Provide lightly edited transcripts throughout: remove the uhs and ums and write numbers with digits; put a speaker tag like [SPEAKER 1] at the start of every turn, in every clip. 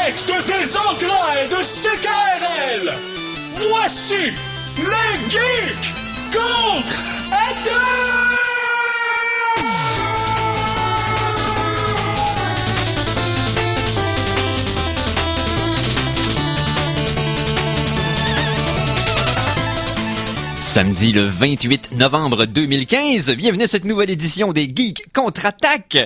[SPEAKER 1] direct des entrailles de CKRL, voici les Geeks contre
[SPEAKER 2] Samedi le 28 novembre 2015, bienvenue à cette nouvelle édition des Geeks contre-attaque.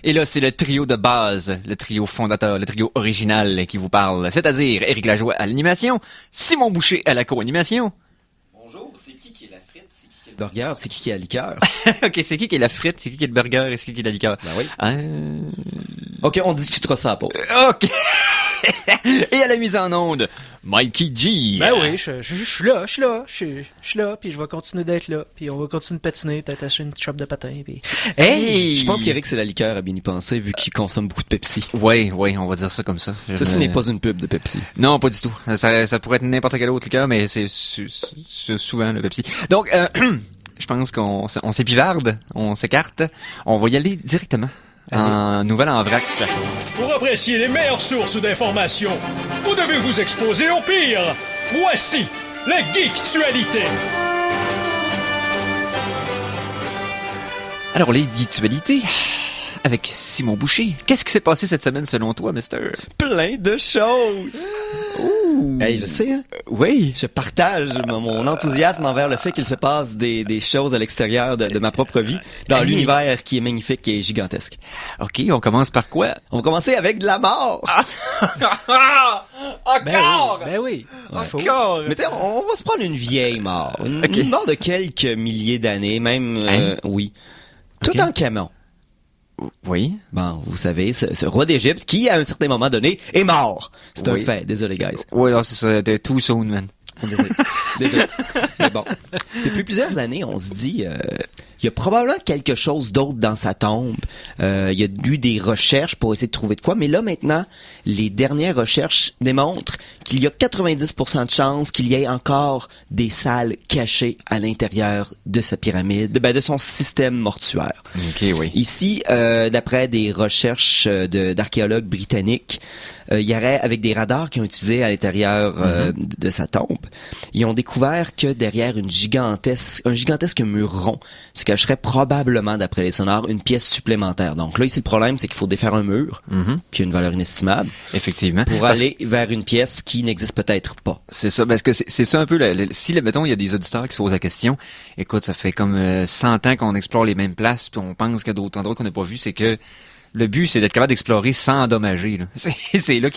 [SPEAKER 2] Et là, c'est le trio de base, le trio fondateur, le trio original qui vous parle, c'est-à-dire Éric Lajoie à l'animation, Simon Boucher à la co-animation.
[SPEAKER 3] Bonjour, c'est qui est la frite, c'est qui est le burger, c'est qui est la liqueur?
[SPEAKER 2] Ok, c'est qui est la frite, c'est qui est le burger et c'est qui est la liqueur?
[SPEAKER 3] Ben oui. Ok, on discutera ça à la pause.
[SPEAKER 2] Ok. Et à la mise en onde, Mikey G.
[SPEAKER 4] Ben oui, je suis là, puis je vais continuer d'être là, puis on va continuer de patiner, peut-être acheter une shop de patins, puis...
[SPEAKER 2] Hey!
[SPEAKER 3] Je pense qu'Éric, c'est la liqueur à bien y penser, vu qu'il consomme beaucoup de Pepsi.
[SPEAKER 2] Ouais, on va dire ça comme ça.
[SPEAKER 3] Ce n'est pas une pub de Pepsi.
[SPEAKER 2] Non, pas du tout. Ça pourrait être n'importe quel autre liqueur, mais c'est souvent le Pepsi. Donc, je pense qu'on s'épivarde, on s'écarte. On va y aller directement. En nouvelle en vrac.
[SPEAKER 1] Pour apprécier les meilleures sources d'informations, vous devez vous exposer au pire. Voici les Geektualités.
[SPEAKER 2] Alors, les Geektualités, avec Simon Boucher. Qu'est-ce qui s'est passé cette semaine selon toi, mister?
[SPEAKER 3] Plein de choses! Ouh. Hey, je sais, hein? Oui, je partage mon enthousiasme envers le fait qu'il se passe des choses à l'extérieur de ma propre vie, dans l'univers qui est magnifique et gigantesque.
[SPEAKER 2] Ok, on commence par quoi?
[SPEAKER 3] On va commencer avec de la mort!
[SPEAKER 2] Encore!
[SPEAKER 4] Ben oui.
[SPEAKER 2] Encore!
[SPEAKER 3] Mais tu sais, on va se prendre une vieille mort. Une mort de quelques milliers d'années, même, oui. Tout en Camon.
[SPEAKER 2] Oui.
[SPEAKER 3] Bon, vous savez, ce roi d'Égypte qui, à un certain moment donné, est mort. C'est un fait. Désolé, guys.
[SPEAKER 2] Oui, non, c'est ça. Too soon, man.
[SPEAKER 3] Désolé. Mais bon, depuis plusieurs années, on se dit, il y a probablement quelque chose d'autre dans sa tombe. Il y a eu des recherches pour essayer de trouver de quoi, mais là maintenant, les dernières recherches démontrent qu'il y a 90% de chances qu'il y ait encore des salles cachées à l'intérieur de sa pyramide, de son système mortuaire.
[SPEAKER 2] Ok, oui.
[SPEAKER 3] Ici, d'après des recherches d'archéologues britanniques, il y aurait, avec des radars qu'ils ont utilisés à l'intérieur de sa tombe, ils ont découvert que derrière un gigantesque mur rond se cacherait probablement, d'après les sonars, une pièce supplémentaire. Donc là, ici, le problème, c'est qu'il faut défaire un mur, qui a une valeur inestimable.
[SPEAKER 2] Effectivement.
[SPEAKER 3] Pour aller vers une pièce qui n'existe peut-être pas.
[SPEAKER 2] C'est ça, parce que c'est ça un peu, si, mettons, il y a des auditeurs qui se posent la question, écoute, ça fait comme 100 ans qu'on explore les mêmes places, puis on pense qu'il y a d'autres endroits qu'on n'a pas vus, c'est que le but, c'est d'être capable d'explorer sans endommager. Là. C'est là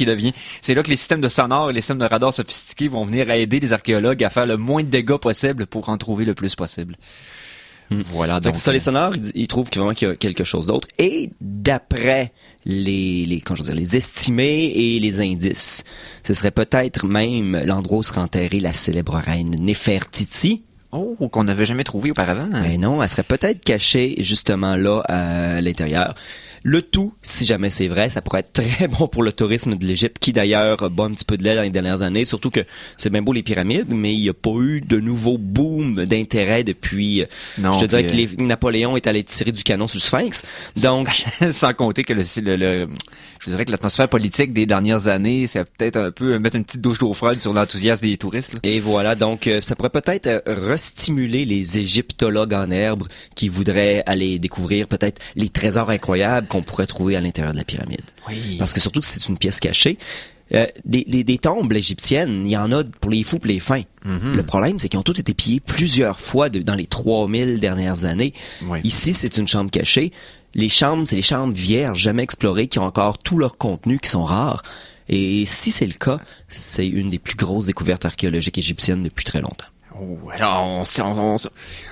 [SPEAKER 2] c'est là que les systèmes de sonar et les systèmes de radar sophistiqués vont venir aider les archéologues à faire le moins de dégâts possible pour en trouver le plus possible. Voilà. Donc,
[SPEAKER 3] ça, les sonars, ils trouvent qu'il y a quelque chose d'autre. Et d'après les estimés et les indices, ce serait peut-être même l'endroit où serait enterrée la célèbre reine Néfertiti.
[SPEAKER 2] Oh, qu'on n'avait jamais trouvé auparavant.
[SPEAKER 3] Mais non, elle serait peut-être cachée justement là à l'intérieur. Le tout, si jamais c'est vrai, ça pourrait être très bon pour le tourisme de l'Égypte, qui d'ailleurs bat un petit peu de l'aile dans les dernières années, surtout que c'est bien beau les pyramides, mais il n'y a pas eu de nouveau boom d'intérêt depuis...
[SPEAKER 2] Non,
[SPEAKER 3] je te dirais que Napoléon est allé tirer du canon sur le Sphinx. Donc,
[SPEAKER 2] sans compter que je dirais que l'atmosphère politique des dernières années, c'est peut-être un peu mettre une petite douche d'eau froide sur l'enthousiasme des touristes. Là.
[SPEAKER 3] Et voilà, donc ça pourrait peut-être restimuler les égyptologues en herbe qui voudraient aller découvrir peut-être les trésors incroyables qu'on pourrait trouver à l'intérieur de la pyramide.
[SPEAKER 2] Oui.
[SPEAKER 3] Parce que surtout que c'est une pièce cachée. Des tombes égyptiennes, il y en a pour les fous, pour les fins. Le problème, c'est qu'ils ont tous été pillés plusieurs fois dans les 3000 dernières années.
[SPEAKER 2] Oui.
[SPEAKER 3] Ici, c'est une chambre cachée. Les chambres, c'est les chambres vierges, jamais explorées, qui ont encore tout leur contenu, qui sont rares. Et si c'est le cas, c'est une des plus grosses découvertes archéologiques égyptiennes depuis très longtemps.
[SPEAKER 2] Oh, alors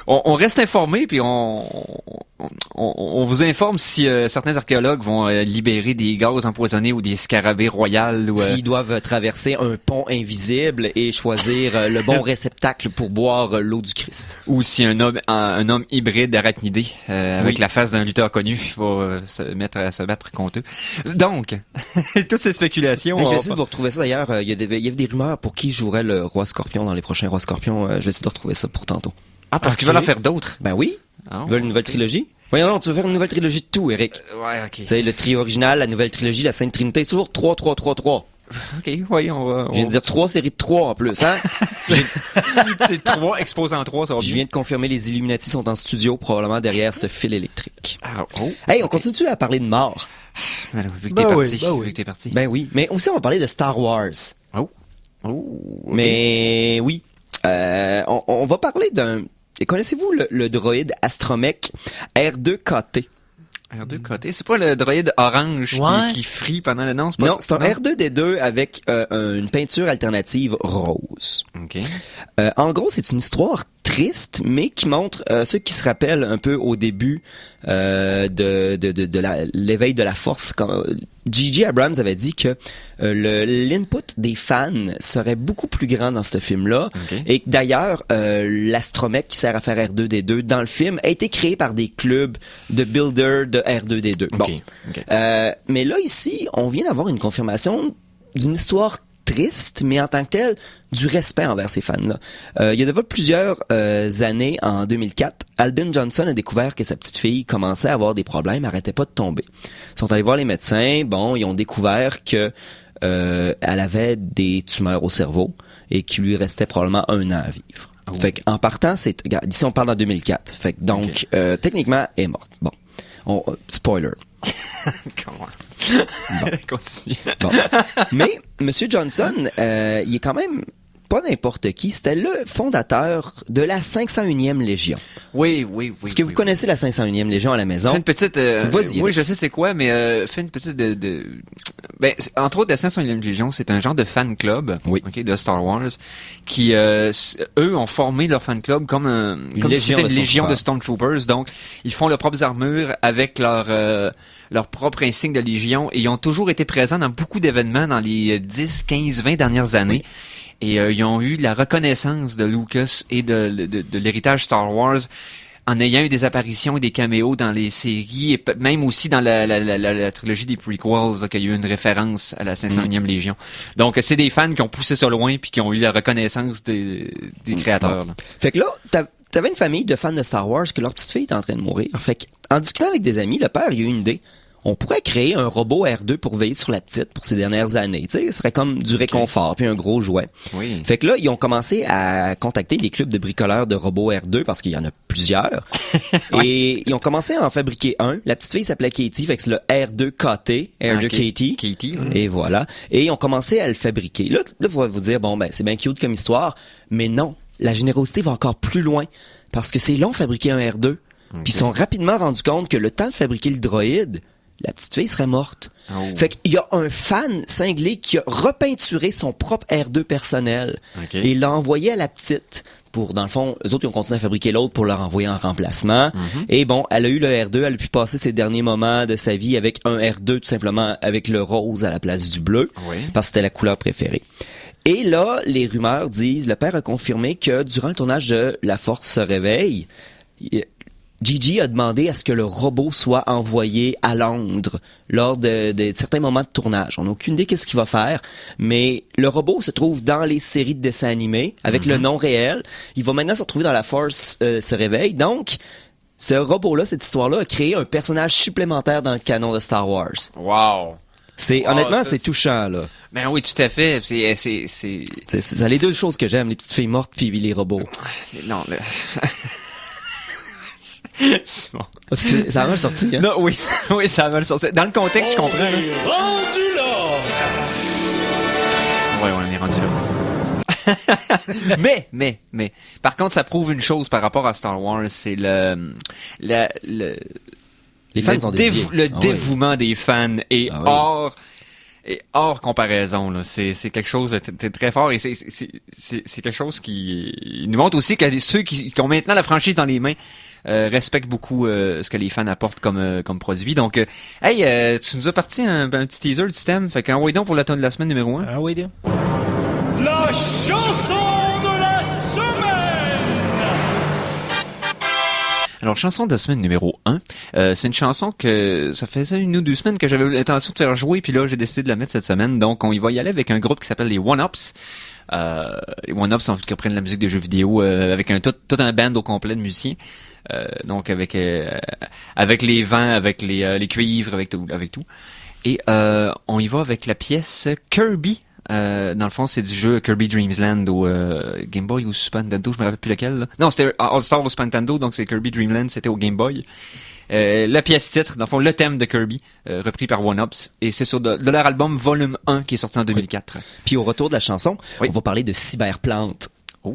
[SPEAKER 2] on reste informé, puis on vous informe si certains archéologues vont libérer des gaz empoisonnés ou des scarabées royales. Ou,
[SPEAKER 3] s'ils doivent traverser un pont invisible et choisir le bon réceptacle pour boire l'eau du Christ.
[SPEAKER 2] Ou si un homme hybride arachnidé avec la face d'un lutteur connu va se mettre à se battre contre eux. Donc, toutes ces spéculations...
[SPEAKER 3] J'ai essayé de vous retrouver ça d'ailleurs. Il y avait des rumeurs pour qui jouerait le roi Scorpion dans les prochains rois Scorpions. Je vais essayer de retrouver ça pour tantôt.
[SPEAKER 2] Ah, parce qu'ils veulent en faire d'autres.
[SPEAKER 3] Ben oui.
[SPEAKER 2] Oh,
[SPEAKER 3] Ils veulent une nouvelle trilogie. Voyons donc, tu veux faire une nouvelle trilogie de tout, Eric.
[SPEAKER 2] Ouais, ok.
[SPEAKER 3] Tu sais, le trio original, la nouvelle trilogie, la Sainte Trinité, c'est toujours 3, 3, 3, 3.
[SPEAKER 2] Ok, oui, on va...
[SPEAKER 3] Je viens de dire 3 séries de 3 en plus, hein?
[SPEAKER 2] C'est 3 exposés en 3, ça va
[SPEAKER 3] Je
[SPEAKER 2] bien.
[SPEAKER 3] viens de confirmer, les Illuminati sont en studio, probablement derrière ce fil électrique.
[SPEAKER 2] Ah, oh.
[SPEAKER 3] Hey, on continue à parler de mort.
[SPEAKER 2] Alors, vu que
[SPEAKER 4] Ben
[SPEAKER 2] t'es
[SPEAKER 4] oui,
[SPEAKER 2] parti.
[SPEAKER 4] ben oui.
[SPEAKER 2] Vu que t'es parti.
[SPEAKER 3] Ben oui, mais aussi on va parler de Star Wars.
[SPEAKER 2] Oh. Oh. ok.
[SPEAKER 3] Mais oui, on va parler d'un... Connaissez-vous le droïde Astromech R2KT?
[SPEAKER 2] R2 côté, c'est pas le droïde orange
[SPEAKER 4] Ouais.
[SPEAKER 2] qui frie pendant l'annonce? pas
[SPEAKER 3] Non,
[SPEAKER 2] ça?
[SPEAKER 3] c'est un R2D2 avec une peinture alternative rose.
[SPEAKER 2] Ok.
[SPEAKER 3] En gros, c'est une histoire triste, mais qui montre ceux qui se rappellent un peu au début de l'éveil de la force. Quand J.J. Abrams avait dit que l'input des fans serait beaucoup plus grand dans ce film-là,
[SPEAKER 2] Ok.
[SPEAKER 3] et que d'ailleurs, l'astromech qui sert à faire R2D2 dans le film a été créé par des clubs de builders de R2D2.
[SPEAKER 2] Ok.
[SPEAKER 3] Bon.
[SPEAKER 2] Ok.
[SPEAKER 3] Mais là, ici, on vient d'avoir une confirmation d'une histoire triste, mais en tant que telle, du respect envers ces fans-là. Il y a déjà plusieurs années, en 2004, Albin Johnson a découvert que sa petite fille commençait à avoir des problèmes, arrêtait pas de tomber. Ils sont allés voir les médecins, bon, ils ont découvert que elle avait des tumeurs au cerveau et qu'il lui restait probablement 1 an à vivre.
[SPEAKER 2] Oh.
[SPEAKER 3] Fait qu'en partant, regarde, ici on parle en 2004. Fait que donc, techniquement, elle est morte. Bon. Spoiler.
[SPEAKER 2] Comment?
[SPEAKER 3] Bon.
[SPEAKER 2] Continue.
[SPEAKER 3] Bon. Mais Monsieur Johnson, il est quand même pas n'importe qui. C'était le fondateur de la 501e Légion.
[SPEAKER 2] Oui, oui, oui.
[SPEAKER 3] Est-ce que vous connaissez la 501e Légion à la maison?
[SPEAKER 2] Fais une petite...
[SPEAKER 3] Vas-y,
[SPEAKER 2] oui,
[SPEAKER 3] Eric.
[SPEAKER 2] je sais c'est quoi, mais fais une petite Ben, entre autres, la 501e Légion, c'est un genre de fan club,
[SPEAKER 3] Oui.
[SPEAKER 2] ok, de Star Wars, qui, eux, ont formé leur fan club comme comme si
[SPEAKER 3] légion
[SPEAKER 2] c'était
[SPEAKER 3] de
[SPEAKER 2] une légion de
[SPEAKER 3] Stormtroopers.
[SPEAKER 2] Stormtroopers. Donc, ils font leurs propres armures avec leur propre insigne de légion, et ils ont toujours été présents dans beaucoup d'événements dans les 10, 15, 20 dernières années. Et ils ont eu la reconnaissance de Lucas et de l'héritage Star Wars en ayant eu des apparitions et des caméos dans les séries et même aussi dans la trilogie des prequels, là, qu'il y a eu une référence à la 501e Légion. Donc c'est des fans qui ont poussé ça loin puis qui ont eu la reconnaissance des créateurs. Là.
[SPEAKER 3] Fait que là, t'avais une famille de fans de Star Wars que leur petite fille était en train de mourir. Fait qu'en discutant avec des amis, le père, il a eu une idée. On pourrait créer un robot R2 pour veiller sur la petite pour ces dernières années. Tu sais, ce serait comme du réconfort puis un gros jouet.
[SPEAKER 2] Oui.
[SPEAKER 3] Fait que là, ils ont commencé à contacter les clubs de bricoleurs de robots R2 parce qu'il y en a plusieurs. Et ils ont commencé à en fabriquer un. La petite fille s'appelait Katie, fait que c'est le R2KT, R2
[SPEAKER 2] Ok.
[SPEAKER 3] Katie.
[SPEAKER 2] Katie,
[SPEAKER 3] Et voilà. Et ils ont commencé à le fabriquer. Là, vous allez vous dire, bon, ben, c'est bien cute comme histoire, mais non. La générosité va encore plus loin parce que c'est long de fabriquer un R2. Puis ils sont rapidement rendus compte que le temps de fabriquer le droïde, la petite fille serait morte.
[SPEAKER 2] Oh.
[SPEAKER 3] Fait qu'il y a un fan cinglé qui a repeinturé son propre R2 personnel
[SPEAKER 2] Ok.
[SPEAKER 3] et l'a envoyé à la petite pour, dans le fond, eux autres, ils ont continué à fabriquer l'autre pour le renvoyer en remplacement. Et bon, elle a eu le R2, elle a pu passer ses derniers moments de sa vie avec un R2, tout simplement avec le rose à la place du bleu,
[SPEAKER 2] Oui.
[SPEAKER 3] parce que c'était la couleur préférée. Et là, les rumeurs disent, le père a confirmé que durant le tournage de La Force se réveille, Gigi a demandé à ce que le robot soit envoyé à Londres lors de certains moments de tournage. On n'a aucune idée qu'est-ce qu'il va faire, mais le robot se trouve dans les séries de dessins animés avec le nom réel. Il va maintenant se retrouver dans La Force se réveille. Donc, ce robot-là, cette histoire-là, a créé un personnage supplémentaire dans le canon de Star Wars.
[SPEAKER 2] Wow.
[SPEAKER 3] Honnêtement,
[SPEAKER 2] ça,
[SPEAKER 3] c'est touchant, là.
[SPEAKER 2] Ben oui, tout à fait. C'est
[SPEAKER 3] C'est les deux choses que j'aime, les petites filles mortes puis les robots.
[SPEAKER 2] non, là. C'est bon.
[SPEAKER 3] Parce que ça a mal sorti, hein?
[SPEAKER 2] Non, oui, oui, ça va le sortir. Dans le contexte, je comprends.
[SPEAKER 1] On est rendu là!
[SPEAKER 2] Ouais, on est rendu là. mais, par contre, ça prouve une chose par rapport à Star Wars, c'est
[SPEAKER 3] Les fans sont dédiés.
[SPEAKER 2] le
[SPEAKER 3] Ah ouais.
[SPEAKER 2] dévouement des fans est
[SPEAKER 3] Ah oui.
[SPEAKER 2] hors comparaison, là. C'est quelque chose de très fort et c'est quelque chose qui nous montre aussi que ceux qui ont maintenant la franchise dans les mains respectent beaucoup ce que les fans apportent comme produit. Donc, hey, tu nous as parti un petit teaser du thème, fait qu'envoyez donc pour la tonne de la semaine numéro 1.
[SPEAKER 4] Ah oui, là.
[SPEAKER 1] La chanson de la semaine!
[SPEAKER 2] Alors, chanson de la semaine numéro 1, c'est une chanson que ça faisait 1 ou 2 semaines que j'avais l'intention de faire jouer, puis là, j'ai décidé de la mettre cette semaine. Donc, on y va y aller avec un groupe qui s'appelle les One-Ups. Les One-Ups, en fait, qui reprennent la musique des jeux vidéo avec tout un band au complet de musiciens. Donc avec les vents, avec les cuivres, avec tout. Et on y va avec la pièce Kirby. Dans le fond, c'est du jeu Kirby Dreams Land au Game Boy ou Super Nintendo, je me rappelle plus lequel. Là. Non, c'était All Star au Super Nintendo, donc c'est Kirby Dream Land, c'était au Game Boy. La pièce titre, dans le fond, le thème de Kirby, repris par One Ups, et c'est sur de leur album Volume 1 qui est sorti en 2004.
[SPEAKER 3] Oui. Puis au retour de la chanson, on va parler de Cyberplante.
[SPEAKER 2] Oh.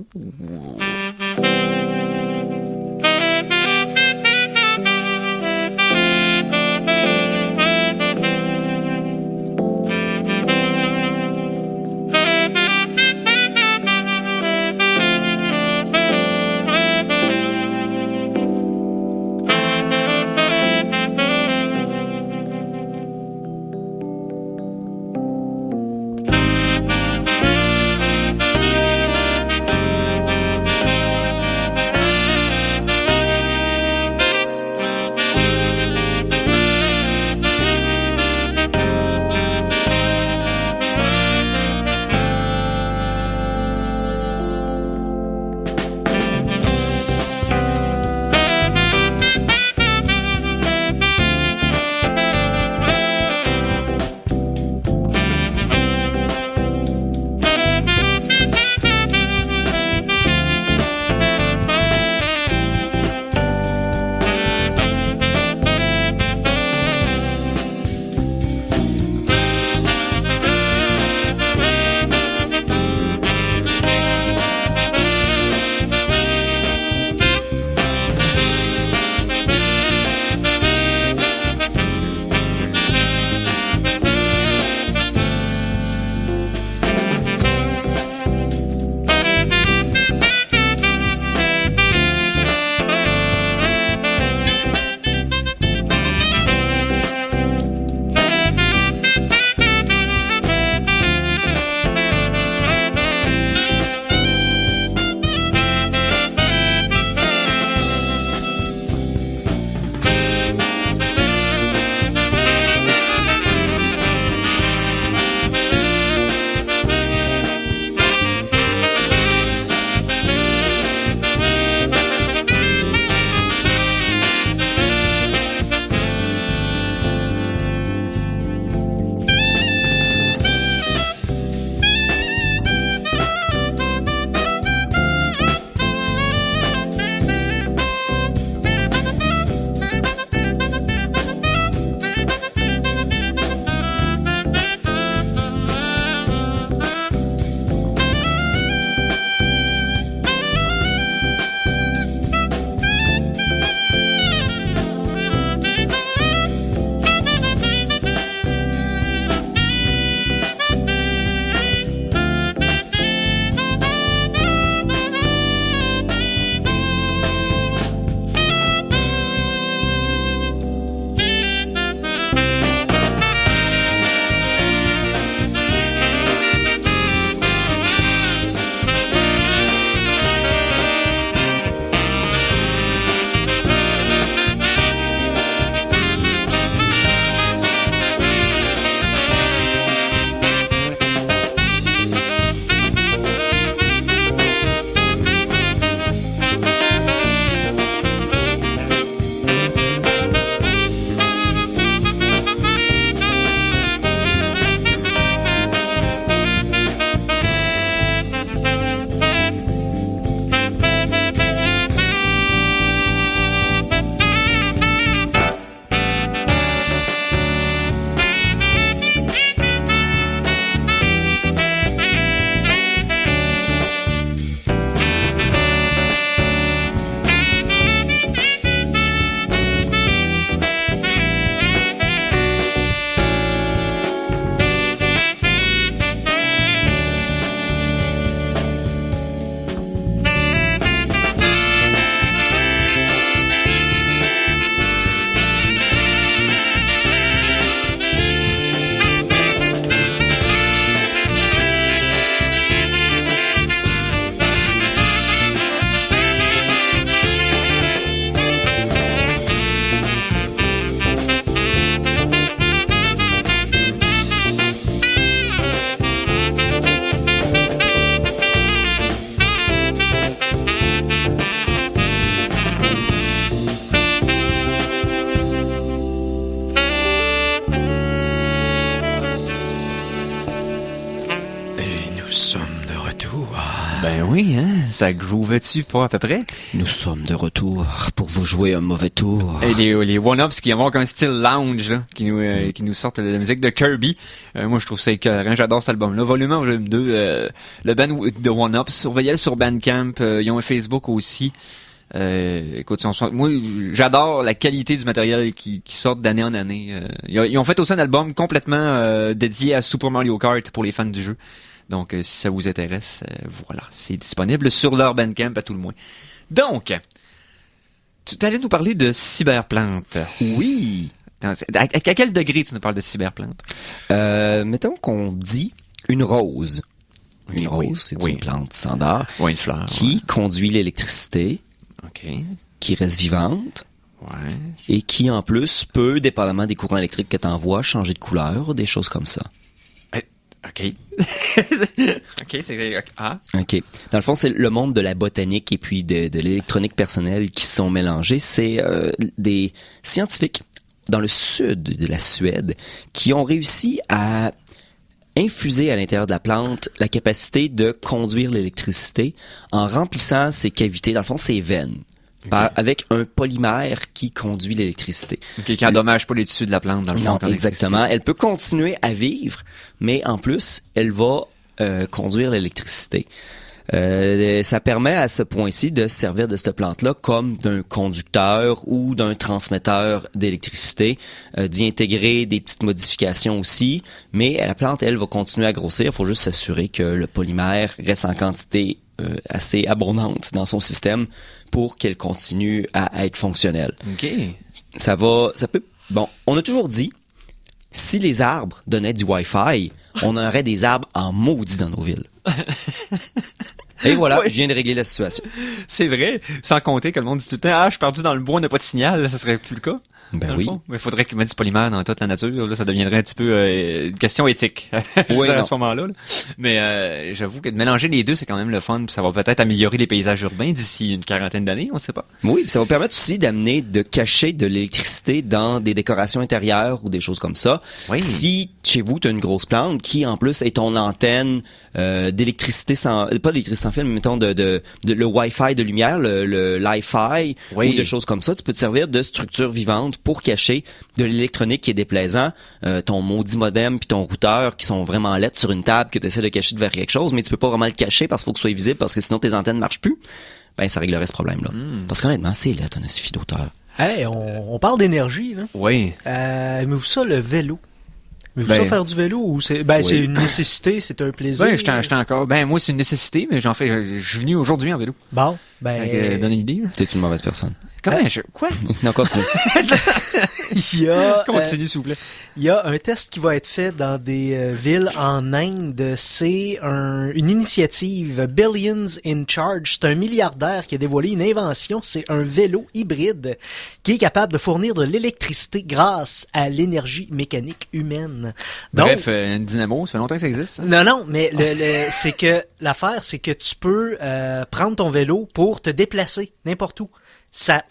[SPEAKER 2] Ben oui, hein, ça groovait-tu pas à peu près?
[SPEAKER 3] Nous sommes de retour pour vous jouer un mauvais tour.
[SPEAKER 2] Et les one-ups qui invoquent un style lounge, là, qui nous sortent de la musique de Kirby. Moi, je trouve ça écœurant, j'adore cet album-là. Volume 1, volume 2, le band de one-ups, surveillez sur Bandcamp, ils ont un Facebook aussi. Écoute, moi, j'adore la qualité du matériel qui sort d'année en année. Ils ont fait aussi un album complètement dédié à Super Mario Kart pour les fans du jeu. Donc, si ça vous intéresse, voilà, c'est disponible sur leur Bandcamp à tout le moins. Donc, tu allais nous parler de cyberplantes.
[SPEAKER 3] Oui.
[SPEAKER 2] À quel degré tu nous parles de cyberplantes?
[SPEAKER 3] Mettons qu'on dit une rose. Une
[SPEAKER 2] Oui,
[SPEAKER 3] rose, c'est
[SPEAKER 2] oui.
[SPEAKER 3] une plante standard
[SPEAKER 2] Ouais, une fleur.
[SPEAKER 3] qui conduit l'électricité,
[SPEAKER 2] OK.
[SPEAKER 3] qui reste vivante
[SPEAKER 2] Ouais.
[SPEAKER 3] et qui, en plus, peut, dépendamment des courants électriques que tu envoies, changer de couleur ou des choses comme ça.
[SPEAKER 2] OK. OK, c'est... Ah.
[SPEAKER 3] OK. Dans le fond, c'est le monde de la botanique et puis de l'électronique personnelle qui sont mélangés. C'est des scientifiques dans le sud de la Suède qui ont réussi à infuser à l'intérieur de la plante la capacité de conduire l'électricité en remplissant ses cavités, dans le fond, ses veines, avec un polymère qui conduit l'électricité.
[SPEAKER 2] OK, qui endommage pas les tissus de la plante, dans le fond.
[SPEAKER 3] Non,
[SPEAKER 2] quand
[SPEAKER 3] exactement.
[SPEAKER 2] l'électricité-
[SPEAKER 3] Elle peut continuer à vivre, mais en plus, elle va conduire l'électricité. Ça permet à ce point-ci de se servir de cette plante-là comme d'un conducteur ou d'un transmetteur d'électricité, d'y intégrer des petites modifications aussi, mais la plante, elle, va continuer à grossir. Il faut juste s'assurer que le polymère reste en quantité assez abondante dans son système pour qu'elle continue à être fonctionnelle.
[SPEAKER 2] OK.
[SPEAKER 3] Ça peut, bon, on a toujours dit, si les arbres donnaient du Wi-Fi, on aurait des arbres en maudit dans nos villes. Et voilà,
[SPEAKER 2] Ouais.
[SPEAKER 3] je viens de régler la situation.
[SPEAKER 2] C'est vrai, sans compter que le monde dit tout le temps, ah, je suis perdu dans le bois, on n'a pas de signal, là, ça serait plus le cas.
[SPEAKER 3] Ben
[SPEAKER 2] dans le
[SPEAKER 3] oui.
[SPEAKER 2] fond. Mais il faudrait qu'ils mettent du polymère dans toute la nature, là, ça deviendrait un petit peu une question éthique je
[SPEAKER 3] Oui,
[SPEAKER 2] dirais, à
[SPEAKER 3] non.
[SPEAKER 2] ce moment-là. Là. Mais j'avoue que de mélanger les deux, c'est quand même le fun, puis ça va peut-être améliorer les paysages urbains d'ici une quarantaine d'années, on ne sait pas.
[SPEAKER 3] Oui, puis ça va permettre aussi de cacher de l'électricité dans des décorations intérieures ou des choses comme ça.
[SPEAKER 2] Oui.
[SPEAKER 3] Si chez vous, tu as une grosse plante qui, en plus, est ton antenne d'électricité pas d'électricité sans fil, mais mettons de le Wi-Fi de lumière, le Li-Fi
[SPEAKER 2] Oui.
[SPEAKER 3] ou des choses comme ça, tu peux te servir de structures vivantes pour cacher de l'électronique qui est déplaisant, ton maudit modem puis ton routeur qui sont vraiment lettres sur une table que tu essaies de cacher derrière quelque chose, mais tu peux pas vraiment le cacher parce qu'il faut que ce soit visible parce que sinon tes antennes marchent plus. Ben, ça réglerait ce problème-là. Parce qu'honnêtement, c'est lettre, on a suffi d'auteur.
[SPEAKER 4] Hey, on parle d'énergie, là.
[SPEAKER 2] Oui.
[SPEAKER 4] Aimez-vous ça, le vélo? Aimez-vous
[SPEAKER 2] Ben-
[SPEAKER 4] ça faire du vélo ou c'est c'est une nécessité, c'est un plaisir?
[SPEAKER 2] Ben, j'étais encore. Ben, moi, c'est une nécessité, mais j'en fais. Je suis venu aujourd'hui en vélo.
[SPEAKER 4] Bon, ben,
[SPEAKER 2] Donne une idée. Là.
[SPEAKER 3] T'es une mauvaise personne.
[SPEAKER 2] Comment Quoi?
[SPEAKER 3] Non, continue.
[SPEAKER 4] il y a,
[SPEAKER 2] Continue, s'il vous plaît.
[SPEAKER 4] il y a un test qui va être fait dans des villes en Inde. C'est une initiative, Billions in Charge. C'est un milliardaire qui a dévoilé une invention. C'est un vélo hybride qui est capable de fournir de l'électricité grâce à l'énergie mécanique humaine. Donc,
[SPEAKER 2] Bref, une dynamo, ça fait longtemps que ça existe. Ça.
[SPEAKER 4] non, mais c'est que l'affaire, c'est que tu peux prendre ton vélo pour te déplacer n'importe où. Ça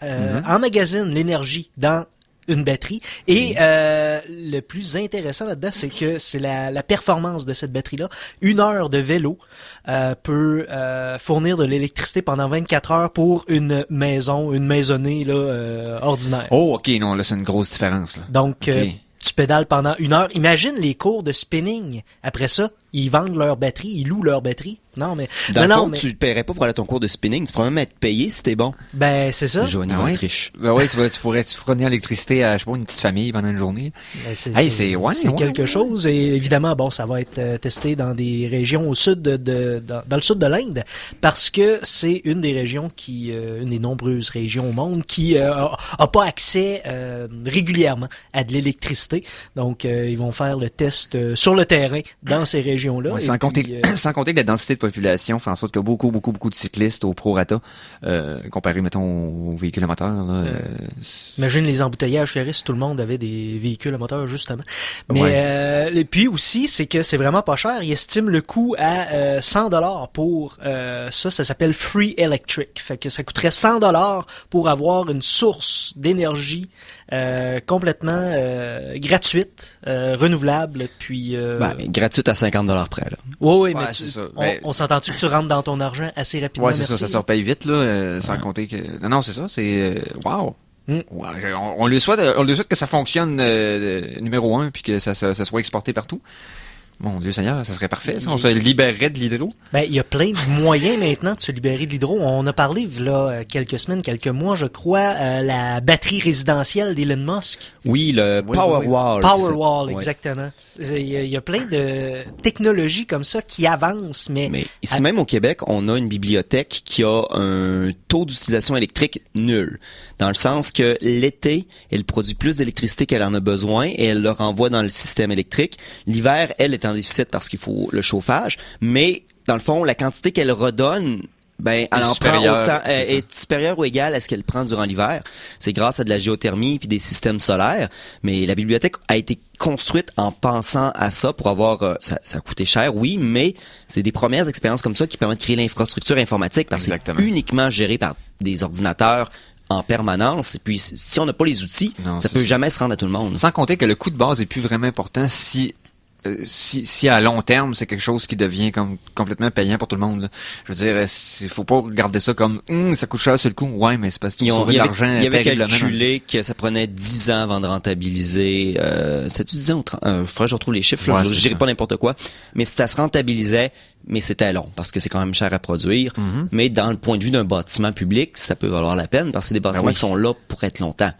[SPEAKER 4] emmagasine l'énergie dans une batterie et le plus intéressant là-dedans, c'est que c'est la performance de cette batterie-là. 1 heure de vélo peut fournir de l'électricité pendant 24 heures pour une maisonnée là, ordinaire.
[SPEAKER 2] Oh, ok, non, là, c'est une grosse différence. Là.
[SPEAKER 4] Donc,
[SPEAKER 2] Ok.
[SPEAKER 4] tu pédales pendant 1 heure. Imagine les cours de spinning. Après ça, ils vendent leur batterie, ils louent leur batterie. Non, mais...
[SPEAKER 3] Dans le
[SPEAKER 4] non,
[SPEAKER 3] fond,
[SPEAKER 4] mais...
[SPEAKER 3] tu ne paierais pas pour aller à ton cours de spinning. Tu pourrais même être payé si t'es bon.
[SPEAKER 4] Ben, c'est ça.
[SPEAKER 3] Joanie
[SPEAKER 2] Ah ouais?
[SPEAKER 3] Autriche.
[SPEAKER 2] Ben ouais, tu pourrais fournir l'électricité à, je sais pas, une petite famille pendant une journée.
[SPEAKER 4] Ben, c'est
[SPEAKER 2] ouais,
[SPEAKER 4] quelque
[SPEAKER 2] ouais.
[SPEAKER 4] chose. Et évidemment, bon, ça va être testé dans des régions au sud dans le sud de l'Inde, parce que c'est une des régions une des nombreuses régions au monde qui a pas accès régulièrement à de l'électricité. Donc, ils vont faire le test sur le terrain dans ces régions-là.
[SPEAKER 2] Ouais,
[SPEAKER 4] Et
[SPEAKER 2] sans
[SPEAKER 4] puis,
[SPEAKER 2] compter que la densité de population fait en sorte qu'il y a beaucoup de cyclistes au prorata, comparé, mettons, aux véhicules à moteur. Là,
[SPEAKER 4] imagine les embouteillages qu'il y aurait si tout le monde avait des véhicules à moteur, justement. Mais
[SPEAKER 2] Ouais.
[SPEAKER 4] et puis aussi, c'est que c'est vraiment pas cher. Ils estiment le coût à $100 pour ça. Ça s'appelle Free Electric. Fait que ça coûterait $100 pour avoir une source d'énergie complètement gratuite, renouvelable, puis...
[SPEAKER 3] gratuite à 50$ près, là.
[SPEAKER 4] Oui, mais
[SPEAKER 2] Ouais, c'est ça.
[SPEAKER 4] on s'entend-tu que tu rentres dans ton argent assez rapidement?
[SPEAKER 2] Ouais, c'est ça,
[SPEAKER 4] merci.
[SPEAKER 2] ça se repaye vite, là, sans compter que... Non, c'est ça, c'est... wow!
[SPEAKER 4] Mm.
[SPEAKER 2] Ouais, on lui souhaite que ça fonctionne numéro 1 puis que ça soit exporté partout. Mon Dieu Seigneur, ça serait parfait, ça. On se libérerait de l'hydro.
[SPEAKER 4] Ben, il y a plein de moyens maintenant de se libérer de l'hydro. On a parlé, là, quelques semaines, quelques mois, je crois, la batterie résidentielle d'Elon Musk.
[SPEAKER 3] Oui, le Powerwall.
[SPEAKER 4] Powerwall,
[SPEAKER 3] Ouais.
[SPEAKER 4] exactement. Il y a plein de technologies comme ça qui avancent, mais
[SPEAKER 3] ici même au Québec, on a une bibliothèque qui a un taux d'utilisation électrique nul. Dans le sens que l'été, elle produit plus d'électricité qu'elle en a besoin et elle le renvoie dans le système électrique. L'hiver, elle est en déficit parce qu'il faut le chauffage. Mais, dans le fond, la quantité qu'elle redonne, ben, elle en prend autant, est supérieure ou égale à ce qu'elle prend durant l'hiver. C'est grâce à de la géothermie puis des systèmes solaires. Mais la bibliothèque a été construite en pensant à ça pour avoir, ça a coûté cher, oui, mais c'est des premières expériences comme ça qui permettent de créer l'infrastructure informatique parce que c'est uniquement géré par des ordinateurs en permanence. Et puis, si on n'a pas les outils, ça peut jamais se rendre à tout le monde.
[SPEAKER 2] Sans compter que le coût de base est plus vraiment important si à long terme, c'est quelque chose qui devient comme complètement payant pour tout le monde. Là. Je veux dire, il faut pas regarder ça comme ça coûte cher sur le coup. Ouais, mais c'est parce que tu sauves de l'argent.
[SPEAKER 3] Il y avait
[SPEAKER 2] terriblement.
[SPEAKER 3] calculé que ça prenait 10 ans avant de rentabiliser. C'est 10 ans ou 30? Faudrait que je retrouve les chiffres.
[SPEAKER 2] Ouais,
[SPEAKER 3] je dirais pas n'importe quoi. Mais ça se rentabilisait, mais c'était long parce que c'est quand même cher à produire. Mm-hmm. Mais dans le point de vue d'un bâtiment public, ça peut valoir la peine parce que c'est des bâtiments qui sont là pour être longtemps.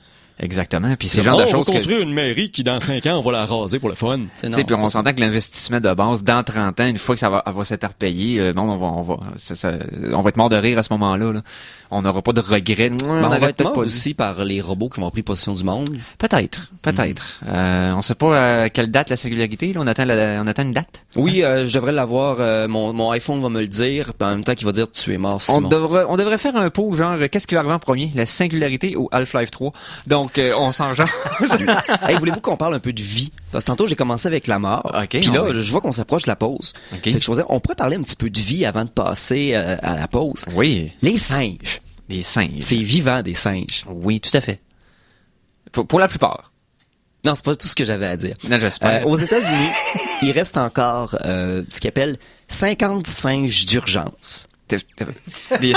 [SPEAKER 2] Exactement. Puis c'est le genre de choses
[SPEAKER 3] on va construire une mairie qui, dans 5 ans, on va la raser pour le fun.
[SPEAKER 2] Puis on s'entend que l'investissement de base, dans 30 ans, une fois que ça va s'être repayé, on va être mort de rire à ce moment-là. Là. On n'aura pas de regrets.
[SPEAKER 3] On va être mort aussi par les robots qui vont pris possession du monde.
[SPEAKER 2] Peut-être. On sait pas à quelle date la singularité. Là, on attend une date.
[SPEAKER 3] Oui, je devrais l'avoir. Mon iPhone va me le dire. Puis en même temps, qu'il va dire tu es mort, Simon.
[SPEAKER 2] On devrait faire un poll genre qu'est-ce qui va arriver en premier, la singularité ou Half-Life 3. Donc on s'en genre.
[SPEAKER 3] Hey, voulez-vous qu'on parle un peu de vie? Parce que tantôt j'ai commencé avec la mort.
[SPEAKER 2] Okay,
[SPEAKER 3] puis là, je vois qu'on s'approche de la pause.
[SPEAKER 2] Okay.
[SPEAKER 3] Fait que je me disais, on pourrait parler un petit peu de vie avant de passer à la pause.
[SPEAKER 2] Oui.
[SPEAKER 3] Les singes.
[SPEAKER 2] Les singes.
[SPEAKER 3] C'est vivant, des singes.
[SPEAKER 2] Oui, tout à fait. Pour la plupart.
[SPEAKER 3] Non, c'est pas tout ce que j'avais à dire.
[SPEAKER 2] Non, j'espère.
[SPEAKER 3] Aux États-Unis, il reste encore ce qu'ils appellent 50 singes d'urgence. Des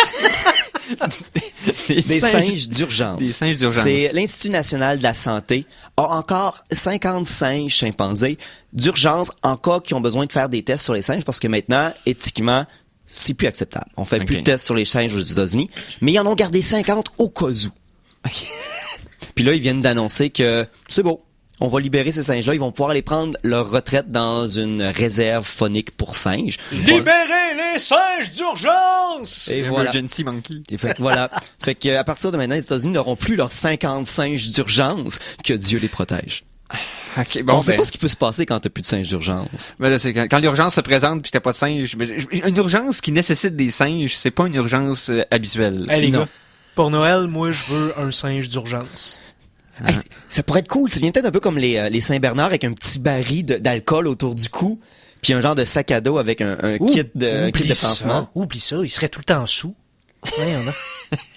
[SPEAKER 3] singes d'urgence.
[SPEAKER 2] Des singes d'urgence.
[SPEAKER 3] C'est l'Institut national de la santé a encore 50 singes chimpanzés d'urgence en cas qui ont besoin de faire des tests sur les singes parce que maintenant, éthiquement, c'est plus acceptable. On fait plus de tests sur les singes aux États-Unis, mais ils en ont gardé 50 au cas où.
[SPEAKER 2] Okay.
[SPEAKER 3] Puis là, ils viennent d'annoncer que c'est beau. On va libérer ces singes-là. Ils vont pouvoir aller prendre leur retraite dans une réserve phonique pour singes.
[SPEAKER 1] Libérez les singes d'urgence!
[SPEAKER 3] Et voilà.
[SPEAKER 2] Emergency Monkey.
[SPEAKER 3] Et fait que voilà. Fait que à partir de maintenant, les États-Unis n'auront plus leurs 50 singes d'urgence. Que Dieu les protège.
[SPEAKER 2] Okay, bon,
[SPEAKER 3] on sait pas ce qui peut se passer quand t'as plus de singes d'urgence.
[SPEAKER 2] Ben là, c'est quand l'urgence se présente puis t'as pas de singes. Une urgence qui nécessite des singes, c'est pas une urgence habituelle.
[SPEAKER 4] Hey, les gars, pour Noël, moi, je veux un singe d'urgence.
[SPEAKER 3] Hey, ça pourrait être cool. Ça vient peut-être un peu comme les Saint-Bernard avec un petit baril d'alcool autour du cou, puis un genre de sac à dos avec un kit de pansement.
[SPEAKER 4] Oublie ça, il serait tout le temps sous. Ouais, on a.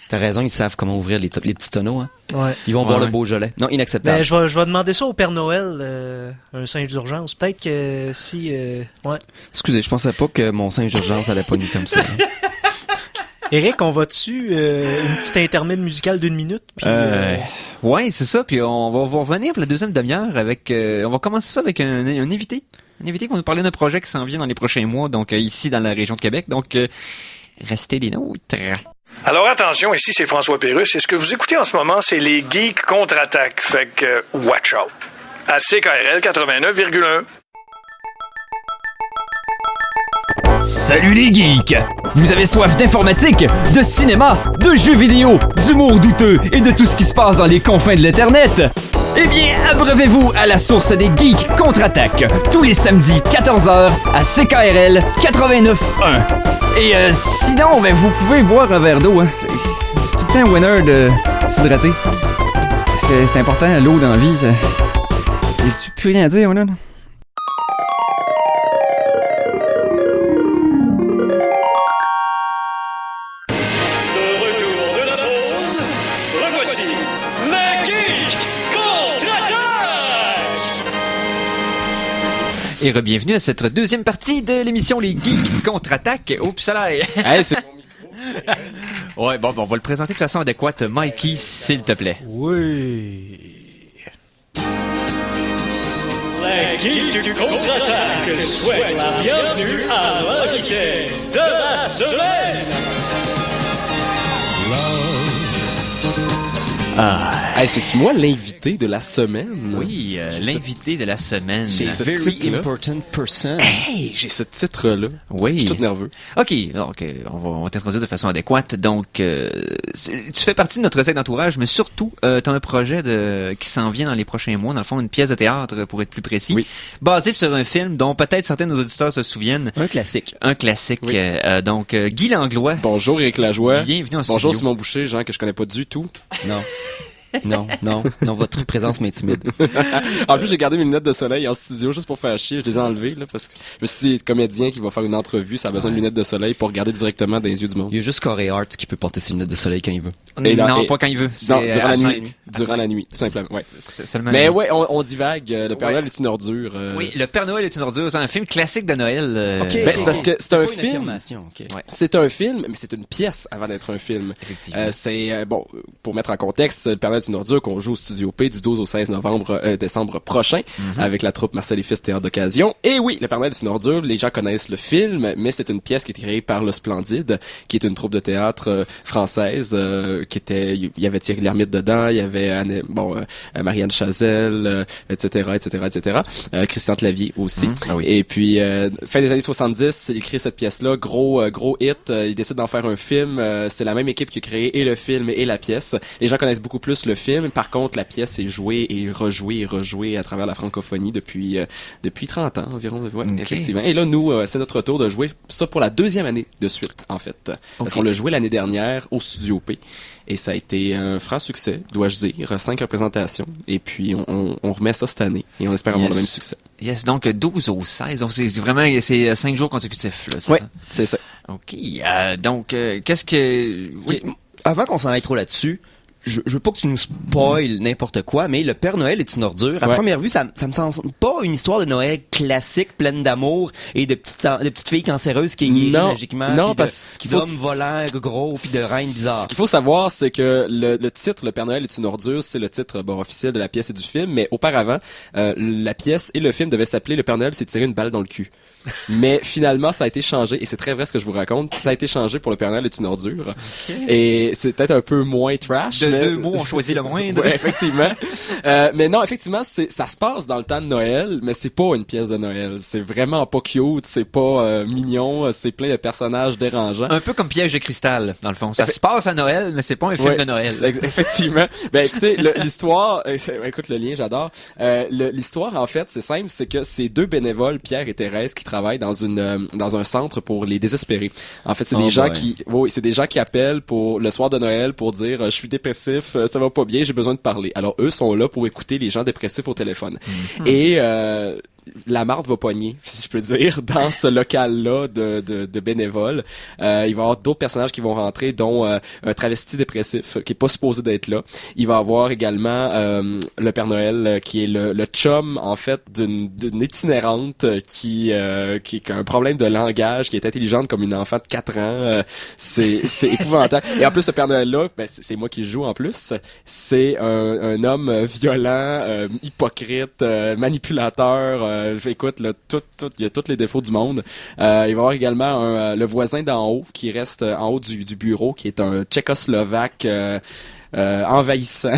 [SPEAKER 3] T'as raison, ils savent comment ouvrir les petits tonneaux. Hein.
[SPEAKER 4] Ouais.
[SPEAKER 3] Ils vont boire le Beaujolais. Non, inacceptable.
[SPEAKER 4] Ben, je vais demander ça au Père Noël, un singe d'urgence. Peut-être que si... ouais.
[SPEAKER 3] Excusez, je pensais pas que mon singe d'urgence allait pogner comme ça. Hein.
[SPEAKER 4] Eric, on va-tu une petite intermède musicale d'1 minute? Puis,
[SPEAKER 2] ouais, c'est ça. Puis on va revenir pour la deuxième demi-heure avec... on va commencer ça avec un invité. Un invité qui va nous parler d'un projet qui s'en vient dans les prochains mois, donc ici dans la région de Québec. Donc, restez des nôtres.
[SPEAKER 5] Alors attention, ici c'est François Pérusse et ce que vous écoutez en ce moment, c'est les Geeks contre-attaque. Fait que, watch out. À CKRL 89,1.
[SPEAKER 6] Salut les geeks! Vous avez soif d'informatique, de cinéma, de jeux vidéo, d'humour douteux et de tout ce qui se passe dans les confins de l'Internet? Eh bien, abreuvez-vous à la source des Geeks contre-attaque, tous les samedis 14h à CKRL 89.1. Et sinon, ben, vous pouvez boire un verre d'eau. Hein. C'est tout le temps un winner de s'hydrater. C'est important, l'eau dans la vie. J'ai plus rien à dire, là.
[SPEAKER 1] De retour de la pause, revoici les Geeks
[SPEAKER 2] Et re-bienvenue à cette deuxième partie de l'émission Les Geeks contre-attaque. Oups, ça là.
[SPEAKER 7] Hey, c'est mon micro.
[SPEAKER 2] Ouais, bon, on va le présenter de façon adéquate. Mikey, s'il te plaît.
[SPEAKER 4] Oui.
[SPEAKER 1] Les Geeks du contre-attaque souhaitent la bienvenue à l'invité de la semaine.
[SPEAKER 7] Hey, c'est moi l'invité de la semaine?
[SPEAKER 2] Oui, l'invité de la semaine.
[SPEAKER 3] J'ai
[SPEAKER 7] ce
[SPEAKER 3] very
[SPEAKER 7] titre-là.
[SPEAKER 3] important person.
[SPEAKER 7] Hey, j'ai ce titre-là.
[SPEAKER 2] Oui.
[SPEAKER 7] Je suis tout nerveux.
[SPEAKER 2] OK, donc on va t'introduire de façon adéquate. Donc, tu fais partie de notre recette d'entourage, mais surtout, t'as un projet qui s'en vient dans les prochains mois, dans le fond, une pièce de théâtre, pour être plus précis,
[SPEAKER 7] Oui.
[SPEAKER 2] basée sur un film dont peut-être certains de nos auditeurs se souviennent.
[SPEAKER 3] Un classique.
[SPEAKER 2] Un classique.
[SPEAKER 7] Oui.
[SPEAKER 2] Donc, Guy Langlois.
[SPEAKER 7] Bonjour Éric Lajoie.
[SPEAKER 2] Bienvenue en
[SPEAKER 7] Bonjour
[SPEAKER 2] studio.
[SPEAKER 7] Simon Boucher, gens que je connais pas du tout.
[SPEAKER 3] Non. Non, votre présence m'intimide.
[SPEAKER 7] En plus, j'ai gardé mes lunettes de soleil en studio juste pour faire chier. Je les ai enlevées, là, parce que je me suis dit, comédien qui va faire une entrevue, ça a besoin de lunettes de soleil pour regarder directement dans les yeux du monde.
[SPEAKER 3] Il y a juste Corey Hart qui peut porter ses lunettes de soleil quand il veut.
[SPEAKER 7] Et là-
[SPEAKER 2] Non,
[SPEAKER 7] et-
[SPEAKER 2] pas quand il veut.
[SPEAKER 7] Non,
[SPEAKER 2] C'est
[SPEAKER 7] durant
[SPEAKER 2] à
[SPEAKER 7] la nuit.
[SPEAKER 2] scène.
[SPEAKER 7] Durant la nuit, tout simplement, ouais.
[SPEAKER 2] C'est seulement
[SPEAKER 7] Mais
[SPEAKER 2] la-
[SPEAKER 7] ouais, on divague. Le Père
[SPEAKER 2] Ouais.
[SPEAKER 7] Noël est une ordure.
[SPEAKER 2] Oui, Le Père Noël est une ordure. C'est un film classique de Noël.
[SPEAKER 7] Ben, c'est parce que c'est un
[SPEAKER 3] pas une
[SPEAKER 7] film.
[SPEAKER 3] affirmation, ok.
[SPEAKER 2] Ouais.
[SPEAKER 7] C'est un film, mais c'est une pièce avant d'être un film.
[SPEAKER 2] Effectivement.
[SPEAKER 7] C'est bon, pour mettre en contexte, le Père Noël est une ordure qu'on joue au Studio P du 12 au 16 décembre prochain avec la troupe Marcel et Fils Théâtre d'occasion. Et oui, le Père Noël est une ordure, les gens connaissent le film, mais c'est une pièce qui est créée par Le Splendide, qui est une troupe de théâtre française qui était, il y avait Thierry Lhermitte dedans, il y avait Marianne Chazelle, etc. Christian Clavier aussi.
[SPEAKER 2] Ah oui.
[SPEAKER 7] Et puis fin des années 70, il crée cette pièce-là, gros hit, il décide d'en faire un film, c'est la même équipe qui a créé et le film et la pièce. Les gens connaissent beaucoup plus le film, par contre la pièce est jouée et rejouée à travers la francophonie depuis 30 ans environ, ouais,
[SPEAKER 2] Ok.
[SPEAKER 7] effectivement. Et là nous c'est notre tour de jouer ça pour la deuxième année de suite en fait. Parce
[SPEAKER 2] Ok.
[SPEAKER 7] qu'on l'a joué l'année dernière au Studio P. Et ça a été un franc succès, dois-je dire, 5 représentations. Et puis, on remet ça cette année. Et on espère avoir le
[SPEAKER 2] Yes.
[SPEAKER 7] même succès.
[SPEAKER 2] Yes, donc 12 au 16. Donc c'est vraiment, c'est 5 jours consécutifs, là, c'est
[SPEAKER 7] Ouais,
[SPEAKER 2] ça?
[SPEAKER 7] c'est ça.
[SPEAKER 2] OK. Donc, qu'est-ce que... Oui.
[SPEAKER 3] Ok, avant qu'on s'en aille trop là-dessus, je veux pas que tu nous spoiles n'importe quoi, mais le Père Noël est une ordure. À
[SPEAKER 7] Ouais.
[SPEAKER 3] première vue, ça me semble pas une histoire de Noël classique, pleine d'amour et de petites filles cancéreuses qui est guérie
[SPEAKER 7] Non,
[SPEAKER 3] magiquement.
[SPEAKER 7] non,
[SPEAKER 3] puis
[SPEAKER 7] parce qu'il faut
[SPEAKER 3] d'hommes volants gros puis de reines bizarres.
[SPEAKER 7] Ce qu'il faut savoir, c'est que le titre, Le Père Noël est une ordure, c'est le titre officiel de la pièce et du film, mais auparavant, la pièce et le film devaient s'appeler Le Père Noël s'est tiré une balle dans le cul. Mais finalement, ça a été changé, et c'est très vrai ce que je vous raconte, ça a été changé pour Le Père Noël est une ordure. Et c'est peut-être un peu moins trash.
[SPEAKER 2] De
[SPEAKER 7] mais...
[SPEAKER 2] 2 mots, on choisit le moindre.
[SPEAKER 7] Ouais, effectivement. Mais non, effectivement, ça se passe dans le temps de Noël, mais c'est pas une pièce de Noël. C'est vraiment pas cute, c'est pas mignon, c'est plein de personnages dérangeants.
[SPEAKER 2] Un peu comme Piège de cristal, dans le fond. Ça se passe à Noël, mais c'est pas un film
[SPEAKER 7] Ouais,
[SPEAKER 2] de Noël.
[SPEAKER 7] Effectivement. Ben écoutez, l'histoire, écoute le lien, j'adore. L'histoire en fait, c'est simple, c'est que c'est deux bénévoles, Pierre et Thérèse, qui travaillent dans un centre pour les désespérés. En fait, c'est
[SPEAKER 3] Oh
[SPEAKER 7] des gens
[SPEAKER 3] boy.
[SPEAKER 7] c'est des gens qui appellent pour le soir de Noël pour dire je suis dépressif, ça va pas bien, j'ai besoin de parler. Alors eux sont là pour écouter les gens dépressifs au téléphone. Et la marde va pogner, si je peux dire, dans ce local-là de bénévoles. Il va y avoir d'autres personnages qui vont rentrer, dont un travesti dépressif qui est pas supposé d'être là. Il va y avoir également le Père Noël qui est le chum, en fait, d'une itinérante qui a un problème de langage, qui est intelligente comme une enfant de 4 ans. C'est épouvantable. Et en plus, ce Père Noël-là, ben, c'est moi qui le joue en plus. C'est un homme violent, hypocrite, manipulateur. Écoute, là, il y a tous les défauts du monde. Il va y avoir également le voisin d'en haut qui reste en haut du bureau, qui est un Tchécoslovaque envahissant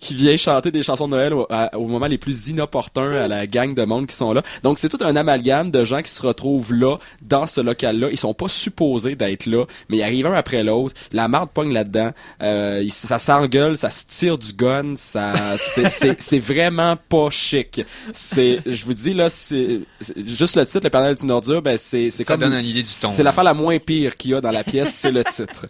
[SPEAKER 7] qui vient chanter des chansons de Noël au moment les plus inopportuns à la gang de monde qui sont là. Donc c'est tout un amalgame de gens qui se retrouvent là dans ce local-là. Ils sont pas supposés d'être là, mais ils arrivent un après l'autre. La marde pogne là-dedans. Ça s'engueule, ça se tire du gun. C'est vraiment pas chic. Je vous dis là, c'est juste le titre, Le Père Noël est une ordure. Ben c'est
[SPEAKER 2] Ça
[SPEAKER 7] comme
[SPEAKER 2] donne une idée du ton.
[SPEAKER 7] c'est l'affaire la moins pire qu'il y a dans la pièce, c'est le titre.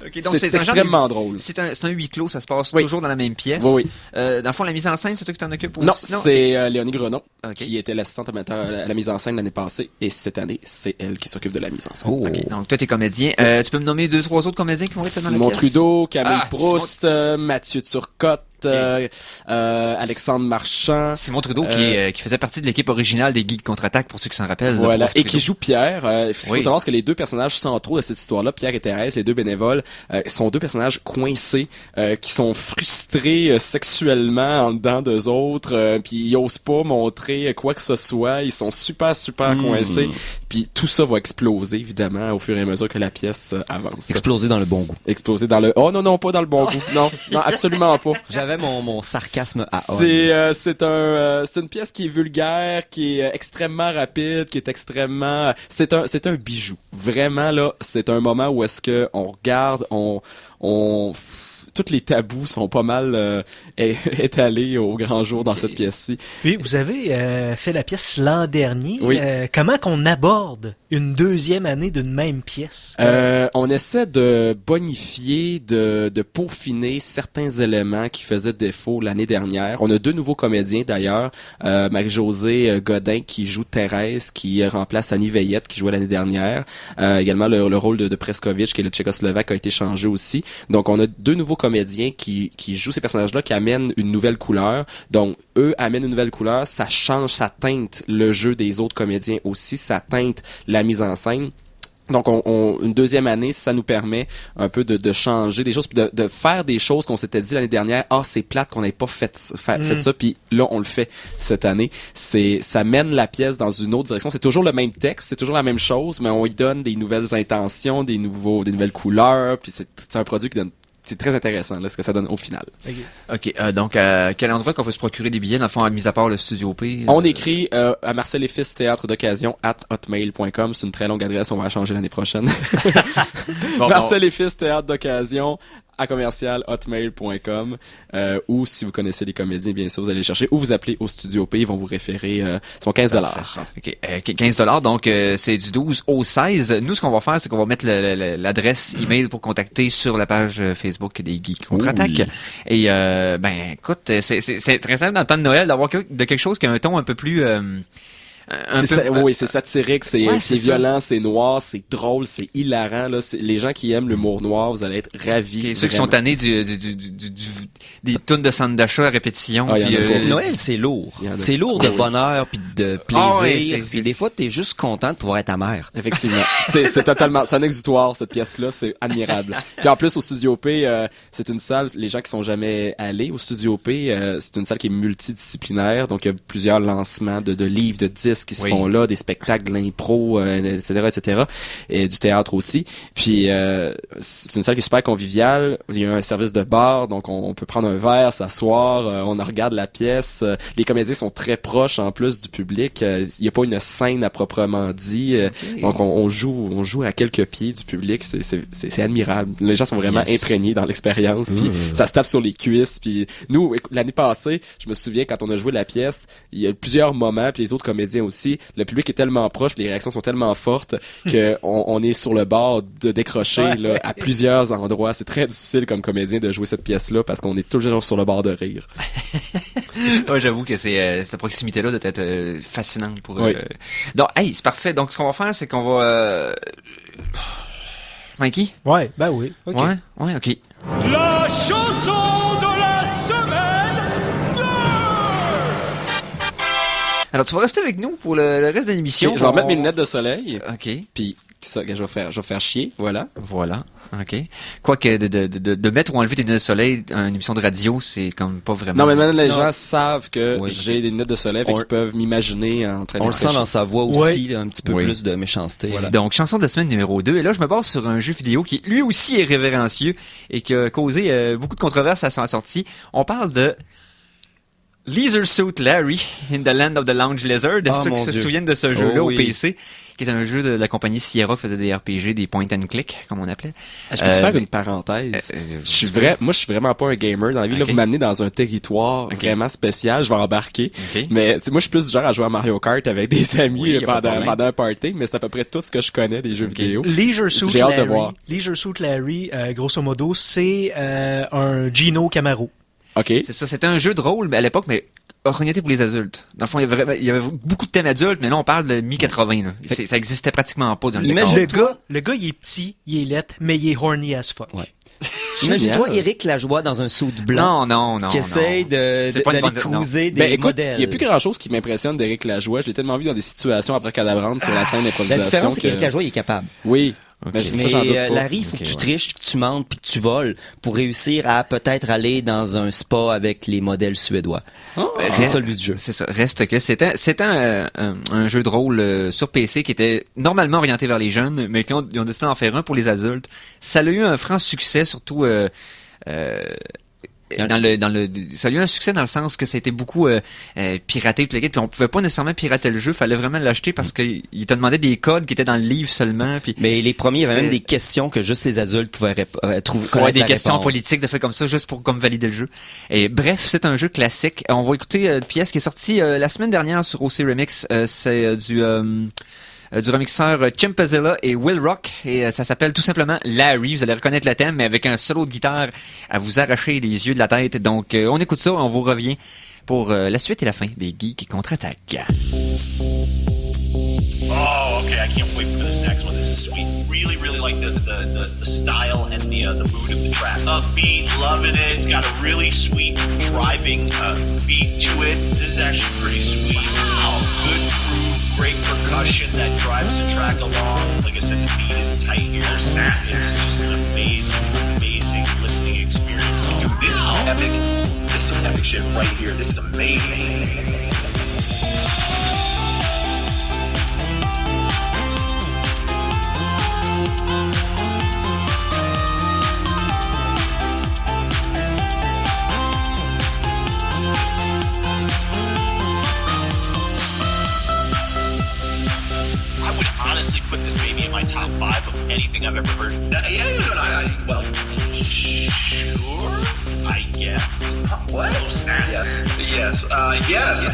[SPEAKER 2] Ok, donc
[SPEAKER 7] C'est
[SPEAKER 2] un genre
[SPEAKER 7] extrêmement
[SPEAKER 2] de-
[SPEAKER 7] drôle.
[SPEAKER 2] C'est un huis clos, ça se passe
[SPEAKER 7] Oui.
[SPEAKER 2] toujours dans la même pièce.
[SPEAKER 7] Oui, oui.
[SPEAKER 2] Dans le fond, la mise en scène, c'est toi qui t'en occupes
[SPEAKER 7] Non,
[SPEAKER 2] aussi?
[SPEAKER 7] c'est Léonie Grenon
[SPEAKER 2] Ok.
[SPEAKER 7] qui était l'assistante à la mise en scène l'année passée, et cette année, c'est elle qui s'occupe de la mise en scène.
[SPEAKER 2] Oh. Ok, donc toi, t'es comédien. Tu peux me nommer 2-3 autres comédiens qui vont être dans la
[SPEAKER 7] Simon
[SPEAKER 2] pièce?
[SPEAKER 7] Trudeau, Camille
[SPEAKER 2] Ah,
[SPEAKER 7] Proust, Mathieu Turcotte, Alexandre Marchand.
[SPEAKER 2] Simon Trudeau qui faisait partie de l'équipe originale des Geeks contre-attaque, pour ceux qui s'en rappellent.
[SPEAKER 7] Voilà. Et qui joue Pierre. Il faut
[SPEAKER 2] Oui.
[SPEAKER 7] savoir que les deux personnages centraux de cette histoire-là, Pierre et Thérèse, les deux bénévoles, sont deux personnages coincés, qui sont frustrés sexuellement en dedans d'eux autres, puis ils osent pas montrer quoi que ce soit. Ils sont super coincés. Puis tout ça va exploser, évidemment, au fur et à mesure que la pièce avance.
[SPEAKER 3] Exploser dans le bon goût.
[SPEAKER 7] Exploser dans le... Oh non, pas dans le bon goût. Non, absolument pas.
[SPEAKER 3] J'avais mon sarcasme à on.
[SPEAKER 7] C'est une pièce qui est vulgaire, qui est extrêmement rapide, qui est extrêmement... C'est un bijou. Vraiment, là, c'est un moment où est-ce que on regarde, tous les tabous sont pas mal étalés au grand jour dans cette pièce-ci.
[SPEAKER 4] Puis, vous avez fait la pièce l'an dernier.
[SPEAKER 7] Oui.
[SPEAKER 4] Comment qu'on aborde une deuxième année d'une même pièce?
[SPEAKER 7] On essaie de bonifier, de peaufiner certains éléments qui faisaient défaut l'année dernière. On a 2 nouveaux comédiens d'ailleurs. Marie-Josée Godin qui joue Thérèse, qui remplace Annie Veillette qui jouait l'année dernière. Également le rôle de Preskovitch, qui est le Tchécoslovaque, a été changé aussi. Donc on a 2 nouveaux comédiens qui jouent ces personnages-là, qui amènent une nouvelle couleur. Donc eux amènent une nouvelle couleur, ça change, ça teinte le jeu des autres comédiens aussi, ça teinte la mise en scène. Donc, une deuxième année, ça nous permet un peu de changer des choses, puis de faire des choses qu'on s'était dit l'année dernière. Ah, c'est plate qu'on n'ait pas fait ça, puis là, on le fait cette année. Ça mène la pièce dans une autre direction. C'est toujours le même texte, c'est toujours la même chose, mais on y donne des nouvelles intentions, des nouvelles couleurs, puis c'est un produit qui donne... C'est très intéressant, là, ce que ça donne au final.
[SPEAKER 2] OK, donc à quel endroit qu'on peut se procurer des billets, dans le fond, mis à part le Studio P?
[SPEAKER 7] On écrit à Marcel et Fils Théâtre d'occasion @hotmail.com. C'est une très longue adresse, on va la changer l'année prochaine. Marcel et Fils Théâtre d'occasion @hotmail.com, ou si vous connaissez les comédiens, bien sûr, vous allez les chercher, ou vous appelez au Studio P, ils vont vous référer, sont $15.
[SPEAKER 2] OK, $15, donc c'est du 12 au 16. Nous, ce qu'on va faire, c'est qu'on va mettre l'adresse email pour contacter sur la page Facebook des Geeks Contre-Attaque.
[SPEAKER 3] Oui.
[SPEAKER 2] Et écoute, c'est très simple dans le temps de Noël d'avoir quelque chose qui a un ton un peu plus...
[SPEAKER 7] Oui, c'est satirique, c'est
[SPEAKER 2] c'est
[SPEAKER 7] violent, c'est noir, c'est drôle, c'est hilarant. Là, les gens qui aiment l'humour noir, vous allez être ravis.
[SPEAKER 2] Et ceux qui sont tannés des tunes de centre d'achat à répétition.
[SPEAKER 7] Ah,
[SPEAKER 3] Noël, c'est lourd. C'est lourd de bonheur puis de plaisir. Puis des fois, t'es juste content de pouvoir être amer.
[SPEAKER 7] Effectivement. c'est totalement, c'est un exutoire, cette pièce-là, c'est admirable. Puis en plus, au Studio P, c'est une salle, les gens qui sont jamais allés au Studio P, c'est une salle qui est multidisciplinaire, donc il y a plusieurs lancements de livres, de disques qui se font là, des spectacles, de l'impro, etc., et du théâtre aussi. Puis c'est une salle qui est super conviviale. Il y a un service de bar, donc on peut prendre un verre, s'asseoir, on regarde la pièce. Les comédiens sont très proches en plus du public. Il n'y a pas une scène à proprement dit. Donc on joue à quelques pieds du public. C'est admirable. Les gens sont vraiment imprégnés dans l'expérience. Puis ça se tape sur les cuisses. Puis nous, l'année passée, je me souviens quand on a joué la pièce, il y a plusieurs moments. Puis les autres comédiens aussi, le public est tellement proche, les réactions sont tellement fortes que on est sur le bord de décrocher là, à plusieurs endroits. C'est très difficile comme comédien de jouer cette pièce-là parce qu'on est toujours sur le bord de rire.
[SPEAKER 2] Ouais, j'avoue que cette proximité-là doit être fascinante pour eux. Donc, hey, c'est parfait. Donc, ce qu'on va faire, c'est qu'on va... Mikey?
[SPEAKER 4] Ouais, ben oui. Okay.
[SPEAKER 2] Ouais, OK.
[SPEAKER 1] La chanson de la semaine 2!
[SPEAKER 2] Alors, tu vas rester avec nous pour le reste de l'émission.
[SPEAKER 7] Okay, je vais remettre mes lunettes de soleil.
[SPEAKER 2] OK.
[SPEAKER 7] Puis, ça, je vais faire chier, voilà.
[SPEAKER 2] Voilà. OK. Quoique de mettre ou enlever tes lunettes de soleil une émission de radio, c'est comme pas vraiment...
[SPEAKER 7] Non, mais maintenant, les gens savent que j'ai des lunettes de soleil, fait qu'ils peuvent m'imaginer en train de...
[SPEAKER 3] On le sent dans sa voix aussi, là, un petit peu plus de méchanceté.
[SPEAKER 2] Voilà. Donc, chanson de la semaine numéro 2. Et là, je me base sur un jeu vidéo qui, lui aussi, est révérencieux et qui a causé beaucoup de controverses à sa sortie. On parle de Leisure Suit Larry in the Land of the Lounge Lizard. Ceux qui se souviennent de ce jeu-là au PC, qui est un jeu de la compagnie Sierra qui faisait des RPG, des point and click, comme on appelait.
[SPEAKER 7] Je peux te faire une parenthèse? Moi, je suis vraiment pas un gamer dans la vie.
[SPEAKER 2] Okay.
[SPEAKER 7] Là, vous m'amenez dans un territoire vraiment spécial. Je vais embarquer. Mais, tu sais, moi, je suis plus du genre à jouer à Mario Kart avec des amis pendant un party, mais c'est à peu près tout ce que je connais des jeux vidéo.
[SPEAKER 4] Leisure Suit
[SPEAKER 7] J'ai hâte
[SPEAKER 4] Larry.
[SPEAKER 7] de voir.
[SPEAKER 4] Leisure Suit Larry, grosso modo, c'est un Gino Camaro.
[SPEAKER 7] OK.
[SPEAKER 2] C'est ça, c'était un jeu de rôle à l'époque, mais orienté pour les adultes. Dans le fond, il y avait beaucoup de thèmes adultes, mais là, on parle de mi-80. Ça existait pratiquement pas dans le décor.
[SPEAKER 4] Le gars, il est petit, il est laid, mais il est horny as fuck.
[SPEAKER 3] Ouais. Imagine-toi Éric Lajoie dans un saut de blanc.
[SPEAKER 2] Non.
[SPEAKER 3] Qui essaye
[SPEAKER 2] C'est pas une
[SPEAKER 3] d'aller
[SPEAKER 2] bonne-
[SPEAKER 3] cruiser des
[SPEAKER 7] Ben écoute,
[SPEAKER 3] modèles.
[SPEAKER 7] il y a plus grand chose qui m'impressionne d'Éric Lajoie. Je l'ai tellement vu dans des situations abracadabrantes sur la scène
[SPEAKER 3] La
[SPEAKER 7] d'improvisation.
[SPEAKER 3] différence, c'est
[SPEAKER 7] que-
[SPEAKER 3] qu'Éric Lajoie, il est capable.
[SPEAKER 7] Oui.
[SPEAKER 2] Ok.
[SPEAKER 7] Mais,
[SPEAKER 3] Mais
[SPEAKER 7] ça, j'en doute pas.
[SPEAKER 3] Larry, il faut que tu
[SPEAKER 2] ouais.
[SPEAKER 3] triches, que tu mentes puis que tu voles pour réussir à peut-être aller dans un spa avec les modèles suédois. C'est ça le but du jeu.
[SPEAKER 2] C'est ça. Reste que c'était un jeu de rôle sur PC qui était normalement orienté vers les jeunes, mais ils ont décidé d'en faire un pour les adultes. Ça a eu un franc succès, surtout ça a eu un succès dans le sens que ça a été beaucoup piraté, puis on pouvait pas nécessairement pirater le jeu, fallait vraiment l'acheter parce qu'il te demandait des codes qui étaient dans le livre seulement. Puis
[SPEAKER 3] Mais les premiers, il y avait
[SPEAKER 2] C'est-
[SPEAKER 3] même des questions que juste les adultes pouvaient trouver.
[SPEAKER 2] ouais,
[SPEAKER 3] connaître
[SPEAKER 2] des
[SPEAKER 3] la
[SPEAKER 2] questions
[SPEAKER 3] réponse.
[SPEAKER 2] politiques, de fait comme ça, juste pour comme valider le jeu. Et bref, c'est un jeu classique. On va écouter une pièce qui est sortie la semaine dernière sur OC Remix. C'est du remixeur Chimpazilla et Will Rock, et ça s'appelle tout simplement Larry. Vous allez reconnaître le thème, mais avec un solo de guitare à vous arracher les yeux de la tête. Donc on écoute ça, on vous revient pour la suite et la fin des Geeks qui contre-attaquent.
[SPEAKER 8] Oh, okay. I can't wait for this next one. This is sweet. Really, really like the style and the mood of the track. Upbeat, loving it. It's got a really sweet driving beat to it. This is actually pretty sweet. Wow. Good groove, great percussion that drives the track along. Like I said, the beat is tight here. It's just an amazing listening experience. Dude, this is epic. This is some epic shit right here. This is amazing. I would honestly put this maybe in my top 5 of anything I've ever heard. Well, sure, I guess. What? Yes.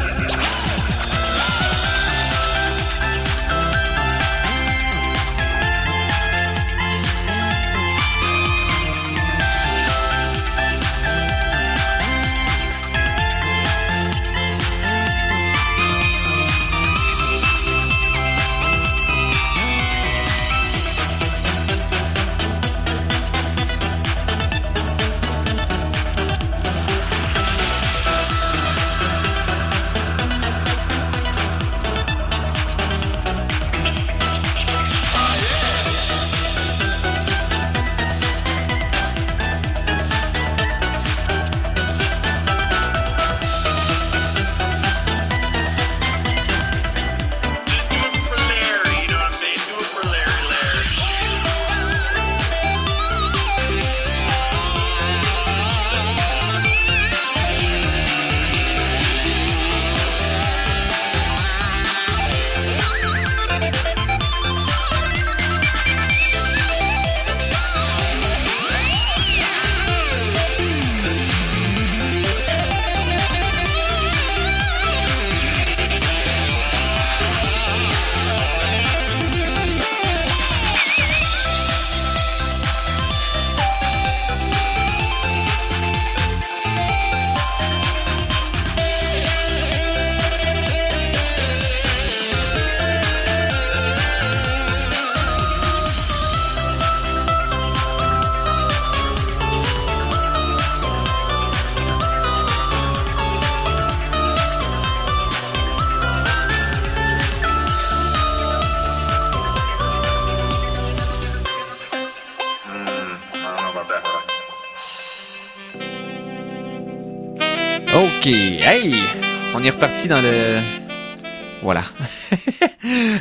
[SPEAKER 2] Ok, hey! On est reparti dans le... Voilà.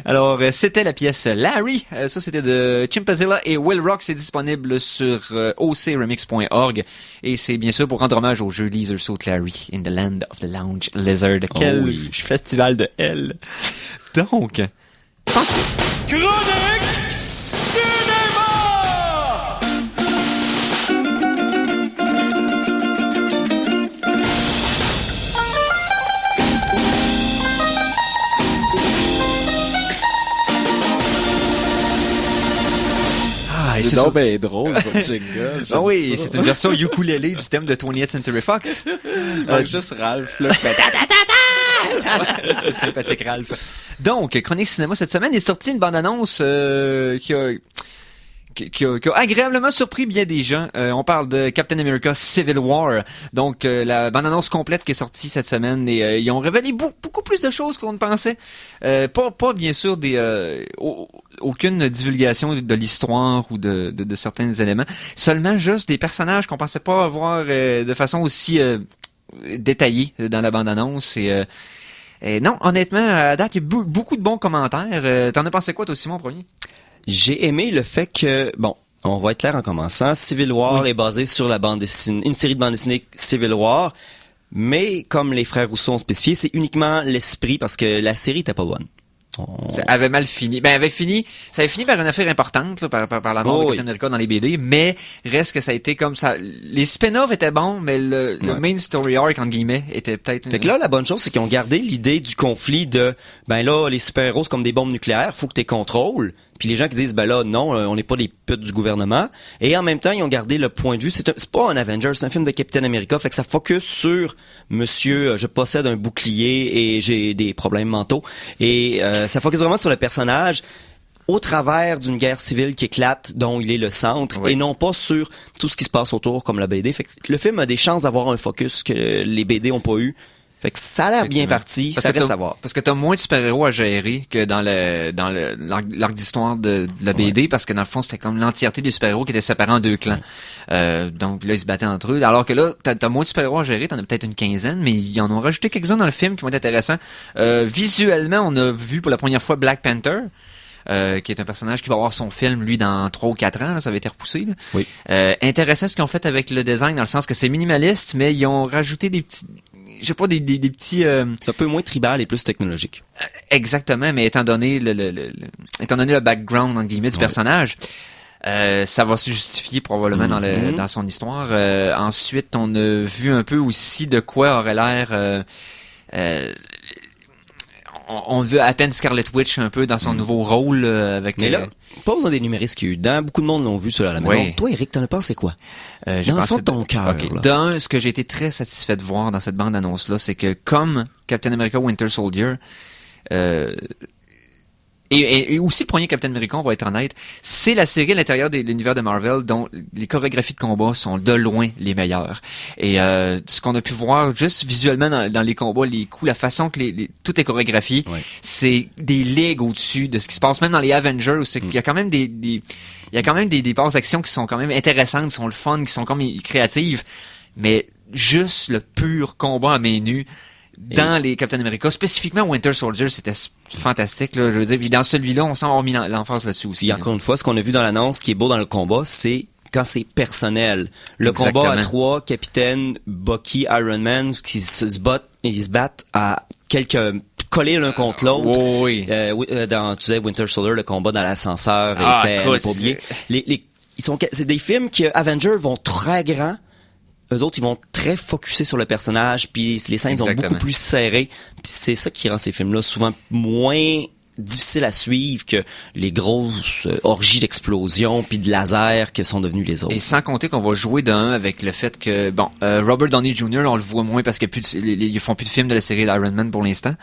[SPEAKER 2] Alors, c'était la pièce Larry. Ça, c'était de Chimpazilla et Will Rock. C'est disponible sur ocremix.org. Et c'est bien sûr pour rendre hommage au jeu Leisure Suit Larry in the Land of the Lounge Lizard. Quel festival de hell! Donc...
[SPEAKER 1] Chronique Cinéma!
[SPEAKER 2] Ah, et
[SPEAKER 7] C'est
[SPEAKER 2] c'est
[SPEAKER 7] donc
[SPEAKER 2] ça.
[SPEAKER 7] ben drôle, votre jingle.
[SPEAKER 2] Ah oui,
[SPEAKER 7] j'aime ça.
[SPEAKER 2] c'est une version ukulélé du thème de 28th Century Fox.
[SPEAKER 7] Il manque juste Ralph, là.
[SPEAKER 2] C'est sympathique, Ralph. Donc, Chronique Cinéma cette semaine est sortie une bande-annonce qui qui a agréablement surpris bien des gens. On parle de Captain America Civil War, donc la bande-annonce complète qui est sortie cette semaine, et ils ont révélé beaucoup plus de choses qu'on ne pensait. Pas bien sûr aucune divulgation de l'histoire ou de certains éléments, seulement juste des personnages qu'on pensait pas avoir de façon aussi détaillée dans la bande-annonce. Et non, honnêtement, à date, il y a beaucoup de bons commentaires. T'en as pensé quoi, toi, Simon, premier?
[SPEAKER 3] J'ai aimé le fait que, bon, on va être clair en commençant, Civil War est basé sur la bande dessinée, une série de bandes dessinées Civil War, mais comme les frères Rousseau ont spécifié, c'est uniquement l'esprit parce que la série était pas bonne.
[SPEAKER 2] Ça avait mal fini. Ça avait fini par une affaire importante, là, par la mort de Captain America dans les BD, mais reste que ça a été comme ça. Les spin-offs étaient bons, mais le main story arc, entre guillemets, était peut-être...
[SPEAKER 3] Fait que là, la bonne chose, c'est qu'ils ont gardé l'idée du conflit de, ben là, les super-héros, c'est comme des bombes nucléaires, faut que t'es contrôles. Puis les gens qui disent, ben là, non, on n'est pas des putes du gouvernement. Et en même temps, ils ont gardé le point de vue. C'est pas un Avengers, c'est un film de Captain America. Fait que ça focus sur monsieur, je possède un bouclier et j'ai des problèmes mentaux. Et ça focus vraiment sur le personnage au travers d'une guerre civile qui éclate, dont il est le centre, et non pas sur tout ce qui se passe autour, comme la BD. Fait que le film a des chances d'avoir un focus que les BD ont pas eu. Fait que ça a l'air bien parti, ça reste à voir.
[SPEAKER 2] Parce que t'as moins de super-héros à gérer que dans l'arc d'histoire de la BD, parce que dans le fond, c'était comme l'entièreté des super-héros qui étaient séparés en deux clans. Donc là, ils se battaient entre eux. Alors que là, t'as moins de super-héros à gérer, t'en as peut-être une quinzaine, mais ils en ont rajouté quelques-uns dans le film qui vont être intéressants. Visuellement, on a vu pour la première fois Black Panther. Qui est un personnage qui va avoir son film, lui, dans 3 ou 4 ans, là, ça va être repoussé. Là.
[SPEAKER 3] Oui.
[SPEAKER 2] Intéressant ce qu'ils ont fait avec le design, dans le sens que c'est minimaliste, mais ils ont rajouté des petits... Je sais pas, des petits...
[SPEAKER 3] C'est un peu moins tribal et plus technologique.
[SPEAKER 2] Exactement, mais étant donné le background, entre guillemets, du personnage, ça va se justifier probablement dans son histoire. Ensuite, on a vu un peu aussi de quoi aurait l'air... on veut à peine Scarlet Witch un peu dans son nouveau rôle avec...
[SPEAKER 3] Mais là, pas besoin d'énumérer ce qu'il y a eu dedans. Beaucoup de monde l'ont vu sur la maison. Toi, Eric, t'en as pensé quoi? Dans le fond de ton cœur.
[SPEAKER 2] Okay. D'un, ce que j'ai été très satisfait de voir dans cette bande-annonce-là, c'est que comme Captain America Winter Soldier... Et aussi le premier Captain America, on va être honnête, c'est la série à l'intérieur de l'univers de Marvel dont les chorégraphies de combat sont de loin les meilleures. Et ce qu'on a pu voir juste visuellement dans les combats, les coups, la façon que tout est chorégraphié, c'est des ligues au-dessus de ce qui se passe. Même dans les Avengers, c'est qu'il y a quand même il y a quand même des passes d'action qui sont quand même intéressantes, qui sont le fun, qui sont comme créatives. Mais juste le pur combat à main nue dans les Captain America, spécifiquement Winter Soldier, c'était fantastique, là, je veux dire. Puis dans celui-là, on s'en a remis l'emphase là-dessus aussi.
[SPEAKER 3] Et encore une fois, ce qu'on a vu dans l'annonce qui est beau dans le combat, c'est quand c'est personnel. Le combat à 3, Capitaine, Bucky, Iron Man, qui se battent à quelques collés l'un contre l'autre.
[SPEAKER 2] Oh, oui.
[SPEAKER 3] Tu disais Winter Soldier, le combat dans l'ascenseur, était pas oublié. C'est des films que Avengers vont très grands. Eux autres, ils vont très focusser sur le personnage, puis les scènes sont beaucoup plus serrées. Puis c'est ça qui rend ces films-là souvent moins difficiles à suivre que les grosses orgies d'explosions puis de laser que sont devenus les autres.
[SPEAKER 2] Et sans compter qu'on va jouer d'un avec le fait que, Robert Downey Jr., on le voit moins parce qu'ils font plus de films de la série d'Iron Man pour l'instant.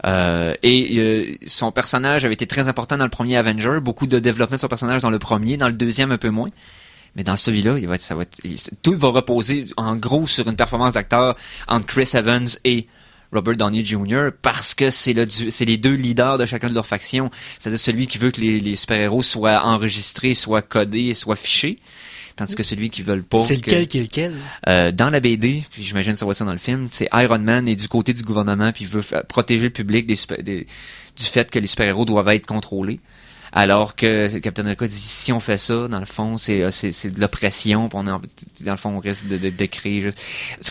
[SPEAKER 2] Son personnage avait été très important dans le premier Avenger. Beaucoup de développement de son personnage dans le premier, dans le deuxième un peu moins. Mais dans celui-là, tout va reposer en gros sur une performance d'acteur entre Chris Evans et Robert Downey Jr. parce que c'est les deux leaders de chacun de leurs factions. C'est-à-dire celui qui veut que les super-héros soient enregistrés, soient codés, soient fichés. Tandis que celui qui veut pas...
[SPEAKER 4] C'est lequel qui est lequel?
[SPEAKER 2] Dans la BD, puis j'imagine ça va être ça dans le film, c'est Iron Man est du côté du gouvernement puis il veut protéger le public du fait que les super-héros doivent être contrôlés. Alors que Captain America dit si on fait ça, dans le fond, c'est de l'oppression, puis dans le fond on risque de créer juste...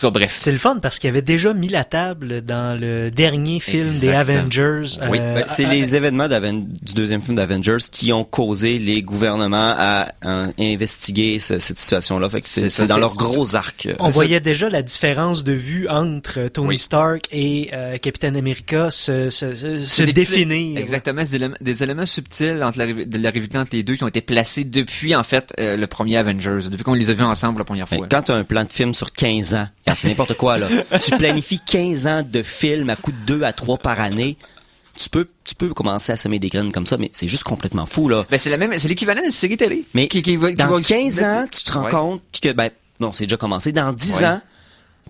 [SPEAKER 2] Bref.
[SPEAKER 4] C'est le fun parce qu'il avait déjà mis la table dans le dernier film des Avengers.
[SPEAKER 3] Oui, c'est les événements du deuxième film d'Avengers qui ont causé les gouvernements à investiguer cette situation-là. Fait que c'est dans leur gros arc.
[SPEAKER 4] On voyait déjà la différence de vue entre Tony Stark et Captain America se définir.
[SPEAKER 2] Exactement, c'est des éléments subtils entre la rivalité entre les deux qui ont été placés depuis, en fait, le premier Avengers, depuis qu'on les a vus ensemble la première fois.
[SPEAKER 3] Quand tu as un plan de film sur 15 ans, c'est n'importe quoi, là. Tu planifies 15 ans de films à coût de 2 à 3 par année. tu peux commencer à semer des graines comme ça, mais c'est juste complètement fou, là.
[SPEAKER 2] Ben, c'est l'équivalent d'une série télé.
[SPEAKER 3] Mais dans
[SPEAKER 2] va
[SPEAKER 3] 15 ans, tu te rends
[SPEAKER 2] Ouais.
[SPEAKER 3] compte que, non, c'est déjà commencé. Dans 10 ans,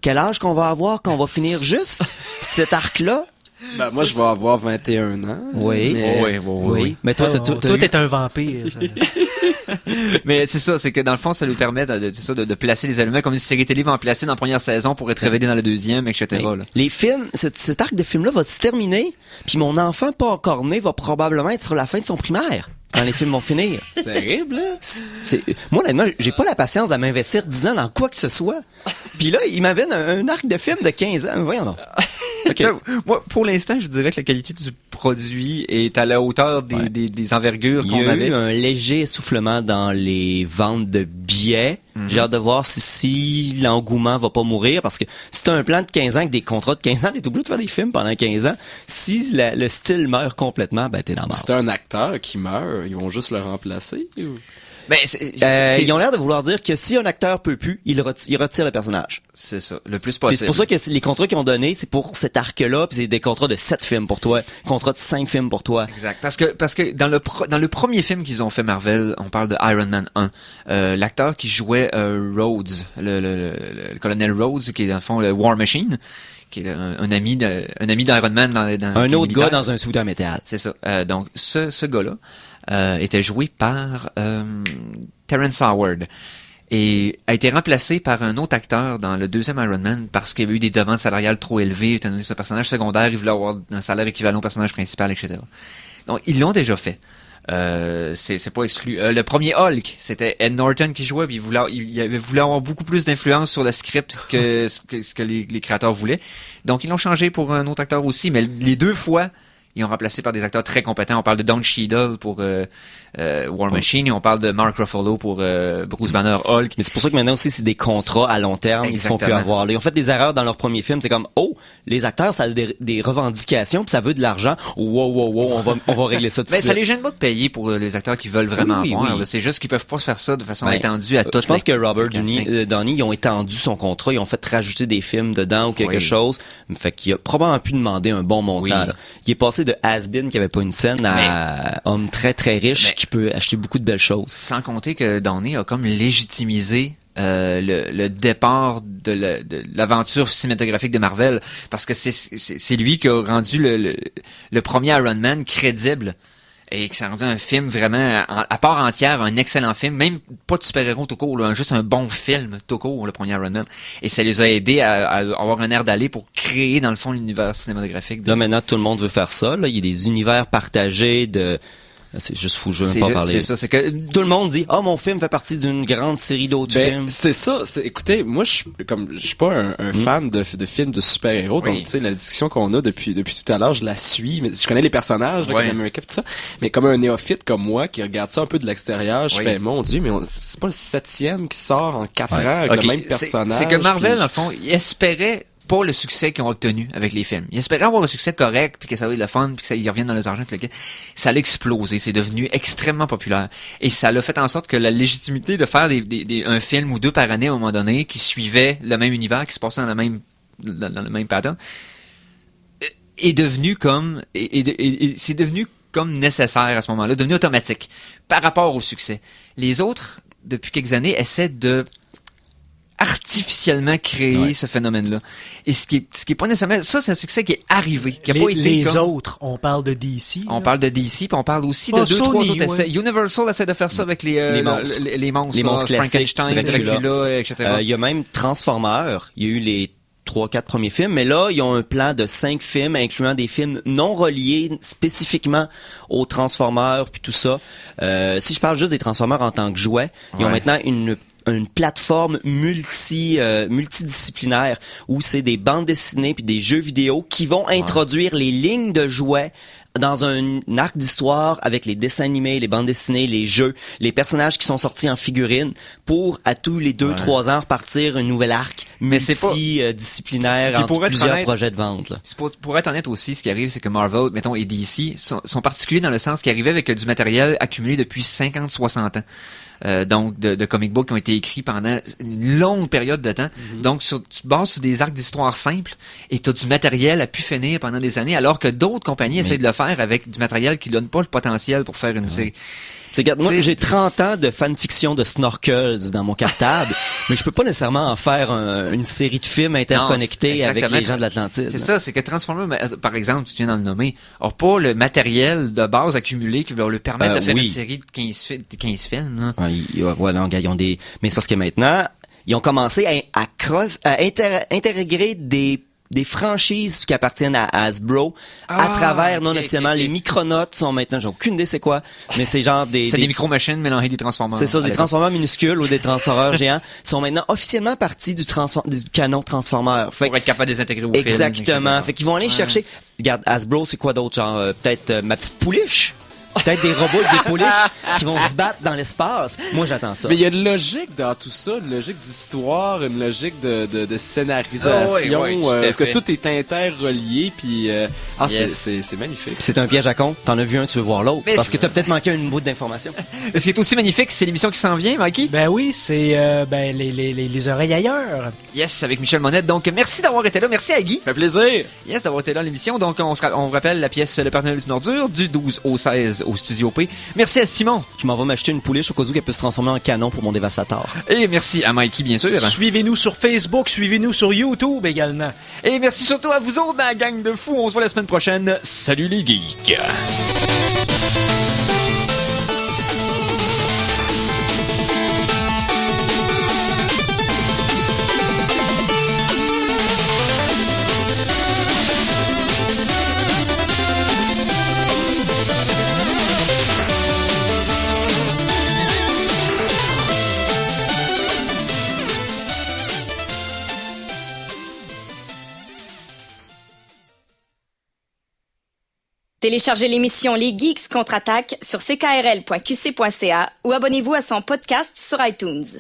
[SPEAKER 3] quel âge qu'on va avoir quand on va finir juste cet arc-là?
[SPEAKER 7] Ben, moi, je vais avoir 21 ans.
[SPEAKER 3] Oui.
[SPEAKER 7] Mais-
[SPEAKER 3] Oui. Mais toi,
[SPEAKER 4] Toi, t'es un vampire.
[SPEAKER 2] Mais c'est ça, c'est que dans le fond, ça nous permet de placer les éléments comme une série télé va en placer dans la première saison pour être révélé dans la deuxième, etc.
[SPEAKER 3] Mais
[SPEAKER 2] là.
[SPEAKER 3] les films, cet arc de film-là va se terminer, puis mon enfant pas encore né va probablement être sur la fin de son primaire quand les films vont finir.
[SPEAKER 7] C'est terrible, hein?
[SPEAKER 3] Moi, honnêtement, j'ai pas la patience de m'investir 10 ans dans quoi que ce soit. Puis là, il m'avait un arc de film de 15 ans. Voyons donc. OK.
[SPEAKER 2] Donc, moi, pour l'instant, je dirais que la qualité du produit est à la hauteur des envergures
[SPEAKER 3] Il
[SPEAKER 2] qu'on
[SPEAKER 3] y a
[SPEAKER 2] avait.
[SPEAKER 3] eu un léger essoufflement dans les ventes de billets. J'ai hâte de voir si l'engouement va pas mourir, parce que si t'as un plan de 15 ans avec des contrats de 15 ans, t'es obligé de faire des films pendant 15 ans. Si le style meurt complètement, ben t'es dans la mort.
[SPEAKER 7] C'est un acteur qui meurt, ils vont juste le remplacer? Ou...
[SPEAKER 2] Ben,
[SPEAKER 3] Ils ont l'air de vouloir dire que si un acteur peut plus, il retire le personnage.
[SPEAKER 2] c'est ça, le plus
[SPEAKER 3] Puis
[SPEAKER 2] possible.
[SPEAKER 3] c'est pour ça que les contrats qu'ils ont donnés, c'est pour cet arc-là, puis c'est des contrats de 7 films pour toi, contrats de 5 films pour toi.
[SPEAKER 2] Exact. Parce que dans le premier film qu'ils ont fait Marvel, on parle de Iron Man 1. L'acteur qui jouait Rhodes, le colonel Rhodes, qui est dans le fond le War Machine, qui est un ami d'Iron Man dans
[SPEAKER 3] Un autre
[SPEAKER 2] militaire.
[SPEAKER 3] gars dans un sous en métal.
[SPEAKER 2] C'est ça. Donc ce gars-là était joué par Terrence Howard et a été remplacé par un autre acteur dans le deuxième Iron Man parce qu'il y avait eu des demandes salariales trop élevées. Étant donné que ce personnage secondaire, il voulait avoir un salaire équivalent au personnage principal, etc. Donc ils l'ont déjà fait. C'est pas exclu. Le premier Hulk, c'était Ed Norton qui jouait, puis il avait voulu avoir beaucoup plus d'influence sur le script que ce que les créateurs voulaient. Donc ils l'ont changé pour un autre acteur aussi, mais les deux fois, ils ont remplacé par des acteurs très compétents. On parle de Don Cheadle pour War Machine et on parle de Mark Ruffalo pour Bruce Banner Hulk.
[SPEAKER 3] Mais c'est pour ça que maintenant aussi, c'est des contrats à long terme. Ils se font plus
[SPEAKER 2] Exactement.
[SPEAKER 3] avoir. Là, ils ont fait des erreurs dans leur premier film. C'est comme, oh, les acteurs, ça a des revendications, puis ça veut de l'argent. Wow, on va régler ça tout de
[SPEAKER 2] Ben,
[SPEAKER 3] suite.
[SPEAKER 2] ça les gêne pas de payer pour les acteurs qui veulent vraiment
[SPEAKER 3] Oui,
[SPEAKER 2] voir.
[SPEAKER 3] oui.
[SPEAKER 2] là. C'est juste qu'ils peuvent pas se faire ça de façon
[SPEAKER 3] Ben,
[SPEAKER 2] étendue à toute
[SPEAKER 3] Je pense que Robert
[SPEAKER 2] casting.
[SPEAKER 3] Downey, ils ont étendu son contrat, ils ont fait rajouter des films dedans ou quelque
[SPEAKER 2] Oui.
[SPEAKER 3] chose. Fait qu'il a probablement pu demander un bon montant.
[SPEAKER 2] Oui.
[SPEAKER 3] Là. Il est passé de has-been qui avait pas une scène à homme très très riche
[SPEAKER 2] Mais-
[SPEAKER 3] qui peut acheter beaucoup de belles choses.
[SPEAKER 2] Sans compter que Downey a comme légitimisé le départ de l'aventure cinématographique de Marvel, parce que c'est lui qui a rendu le premier Iron Man crédible et qui s'est rendu un film vraiment à part entière, un excellent film, même pas de super-héros tout court, là, juste un bon film tout court, le premier Iron Man. Et ça les a aidés à avoir un air d'aller pour créer dans le fond l'univers cinématographique.
[SPEAKER 3] Là maintenant tout le monde veut faire ça. Là, il y a des univers partagés de. C'est juste fou, je veux même pas parler.
[SPEAKER 2] C'est ça, c'est que
[SPEAKER 3] Tout le monde dit, mon film fait partie d'une grande série d'autres films.
[SPEAKER 7] c'est ça. Écoutez, moi, je suis pas un fan de films de super-héros.
[SPEAKER 2] Oui.
[SPEAKER 7] Donc, tu sais, la discussion qu'on a depuis tout à l'heure, je la suis. Mais je connais les personnages, là,
[SPEAKER 2] Ouais.
[SPEAKER 7] Captain America, tout ça. Mais comme un néophyte comme moi, qui regarde ça un peu de l'extérieur, je
[SPEAKER 2] Oui.
[SPEAKER 7] fais, mon Dieu, mais c'est pas le 7e qui sort en 4 ans avec
[SPEAKER 2] Ok,
[SPEAKER 7] le même
[SPEAKER 2] c'est-
[SPEAKER 7] personnage.
[SPEAKER 2] C'est que Marvel,
[SPEAKER 7] puis-
[SPEAKER 2] dans le fond, il espérait pas le succès qu'ils ont obtenu avec les films. Ils espéraient avoir un succès correct, puis que ça va être le fun, puis que ça y revienne dans les argent, tout le kit. Ça a explosé, c'est devenu extrêmement populaire. Et ça l'a fait en sorte que la légitimité de faire un film ou deux par année à un moment donné, qui suivait le même univers, qui se passait dans le même pattern, est devenu comme, et c'est devenu comme nécessaire à ce moment-là, devenu automatique par rapport au succès. Les autres, depuis quelques années, essaient de artificiellement créer ce phénomène-là. Et ce qui est pas nécessairement, ça c'est un succès qui est arrivé, qui a pas été
[SPEAKER 4] les
[SPEAKER 2] comme,
[SPEAKER 4] autres, on parle de DC.
[SPEAKER 2] on
[SPEAKER 4] là.
[SPEAKER 2] parle de DC, puis on parle aussi
[SPEAKER 4] Pas
[SPEAKER 2] de 2-3
[SPEAKER 4] Sony,
[SPEAKER 2] autres essais.
[SPEAKER 4] ouais.
[SPEAKER 2] Universal essaie de faire ça avec les
[SPEAKER 3] monstres.
[SPEAKER 2] les monstres,
[SPEAKER 3] Les
[SPEAKER 2] là,
[SPEAKER 3] monstres classiques,
[SPEAKER 2] Frankenstein, Dracula, etc.
[SPEAKER 3] Il y a même Transformers. Il y a eu les 3-4 premiers films, mais là, ils ont un plan de 5 films, incluant des films non reliés spécifiquement aux Transformers puis tout ça. Si je parle juste des Transformers en tant que jouet, ils ont
[SPEAKER 2] Ouais.
[SPEAKER 3] maintenant une plateforme multidisciplinaire où c'est des bandes dessinées puis des jeux vidéo qui vont introduire les lignes de jouets dans un arc d'histoire avec les dessins animés, les bandes dessinées, les jeux, les personnages qui sont sortis en figurines pour à tous les 2-3 ans repartir un nouvel arc
[SPEAKER 2] Mais c'est pas-
[SPEAKER 3] multidisciplinaire
[SPEAKER 2] Puis
[SPEAKER 3] entre
[SPEAKER 2] pour être
[SPEAKER 3] plusieurs
[SPEAKER 2] honnête-
[SPEAKER 3] projets de vente. Là.
[SPEAKER 2] C'est pour être honnête aussi, ce qui arrive, c'est que Marvel, mettons, et DC sont particuliers dans le sens qu'ils arrivaient avec du matériel accumulé depuis 50-60 ans. donc de comic books qui ont été écrits pendant une longue période de temps. Donc, tu te bases sur des arcs d'histoire simples et tu as du matériel à pu finir pendant des années, alors que d'autres compagnies essaient de le faire avec du matériel qui donne pas le potentiel pour faire une série.
[SPEAKER 3] Regarde, moi, j'ai 30 ans de fanfiction de snorkels dans mon cartable, mais je peux pas nécessairement en faire une série de films interconnectés avec les gens de l'Atlantide.
[SPEAKER 2] C'est ça, c'est que Transformers, par exemple, tu viens d'en le nommer, n'a pas le matériel de base accumulé qui va leur permettre de faire une série de 15 films. Là.
[SPEAKER 3] Ils ont des... Mais c'est parce que maintenant, ils ont commencé à intégrer des franchises qui appartiennent à Hasbro à travers non officiellement les Micronauts sont maintenant, j'ai aucune idée c'est quoi, mais c'est genre des
[SPEAKER 2] micro-machines mélangées des Transformers.
[SPEAKER 3] C'est ça, des Transformers minuscules ou des Transformers géants sont maintenant officiellement partie du canon Transformers.
[SPEAKER 2] Pour être capable de les intégrer au film.
[SPEAKER 3] Exactement. Fait qu'ils vont aller chercher. Regarde, Hasbro, c'est quoi d'autre, genre peut-être ma petite pouliche. Peut-être des robots avec des pouliches qui vont se battre dans l'espace. Moi, j'attends ça.
[SPEAKER 7] Mais il y a une logique dans tout ça, une logique d'histoire, une logique de scénarisation. Parce que tout est interrelié, puis c'est magnifique.
[SPEAKER 3] C'est un piège à con. T'en as vu un, tu veux voir l'autre. Parce que t'as peut-être manqué une bout d'information.
[SPEAKER 2] Ce qui est aussi magnifique, c'est l'émission qui s'en vient, Mikey.
[SPEAKER 4] Ben oui, c'est les oreilles ailleurs.
[SPEAKER 2] Yes, avec Michel Monette. Donc, merci d'avoir été là. Merci à Guy.
[SPEAKER 7] Ça fait plaisir.
[SPEAKER 2] Yes, d'avoir été là à l'émission. Donc, on rappelle la pièce Le Père Noël d'une ordure du 12 au 16 au Studio P. Merci à Simon.
[SPEAKER 3] Je m'en vais m'acheter une pouliche au cas où qu'elle peut se transformer en canon pour mon dévastateur.
[SPEAKER 2] Et merci à Mikey, bien sûr.
[SPEAKER 4] Suivez-nous sur Facebook, suivez-nous sur YouTube également.
[SPEAKER 2] Et merci surtout à vous autres, la gang de fous. On se voit la semaine prochaine. Salut les geeks.
[SPEAKER 9] Téléchargez l'émission Les Geeks contre-attaque sur ckrl.qc.ca ou abonnez-vous à son podcast sur iTunes.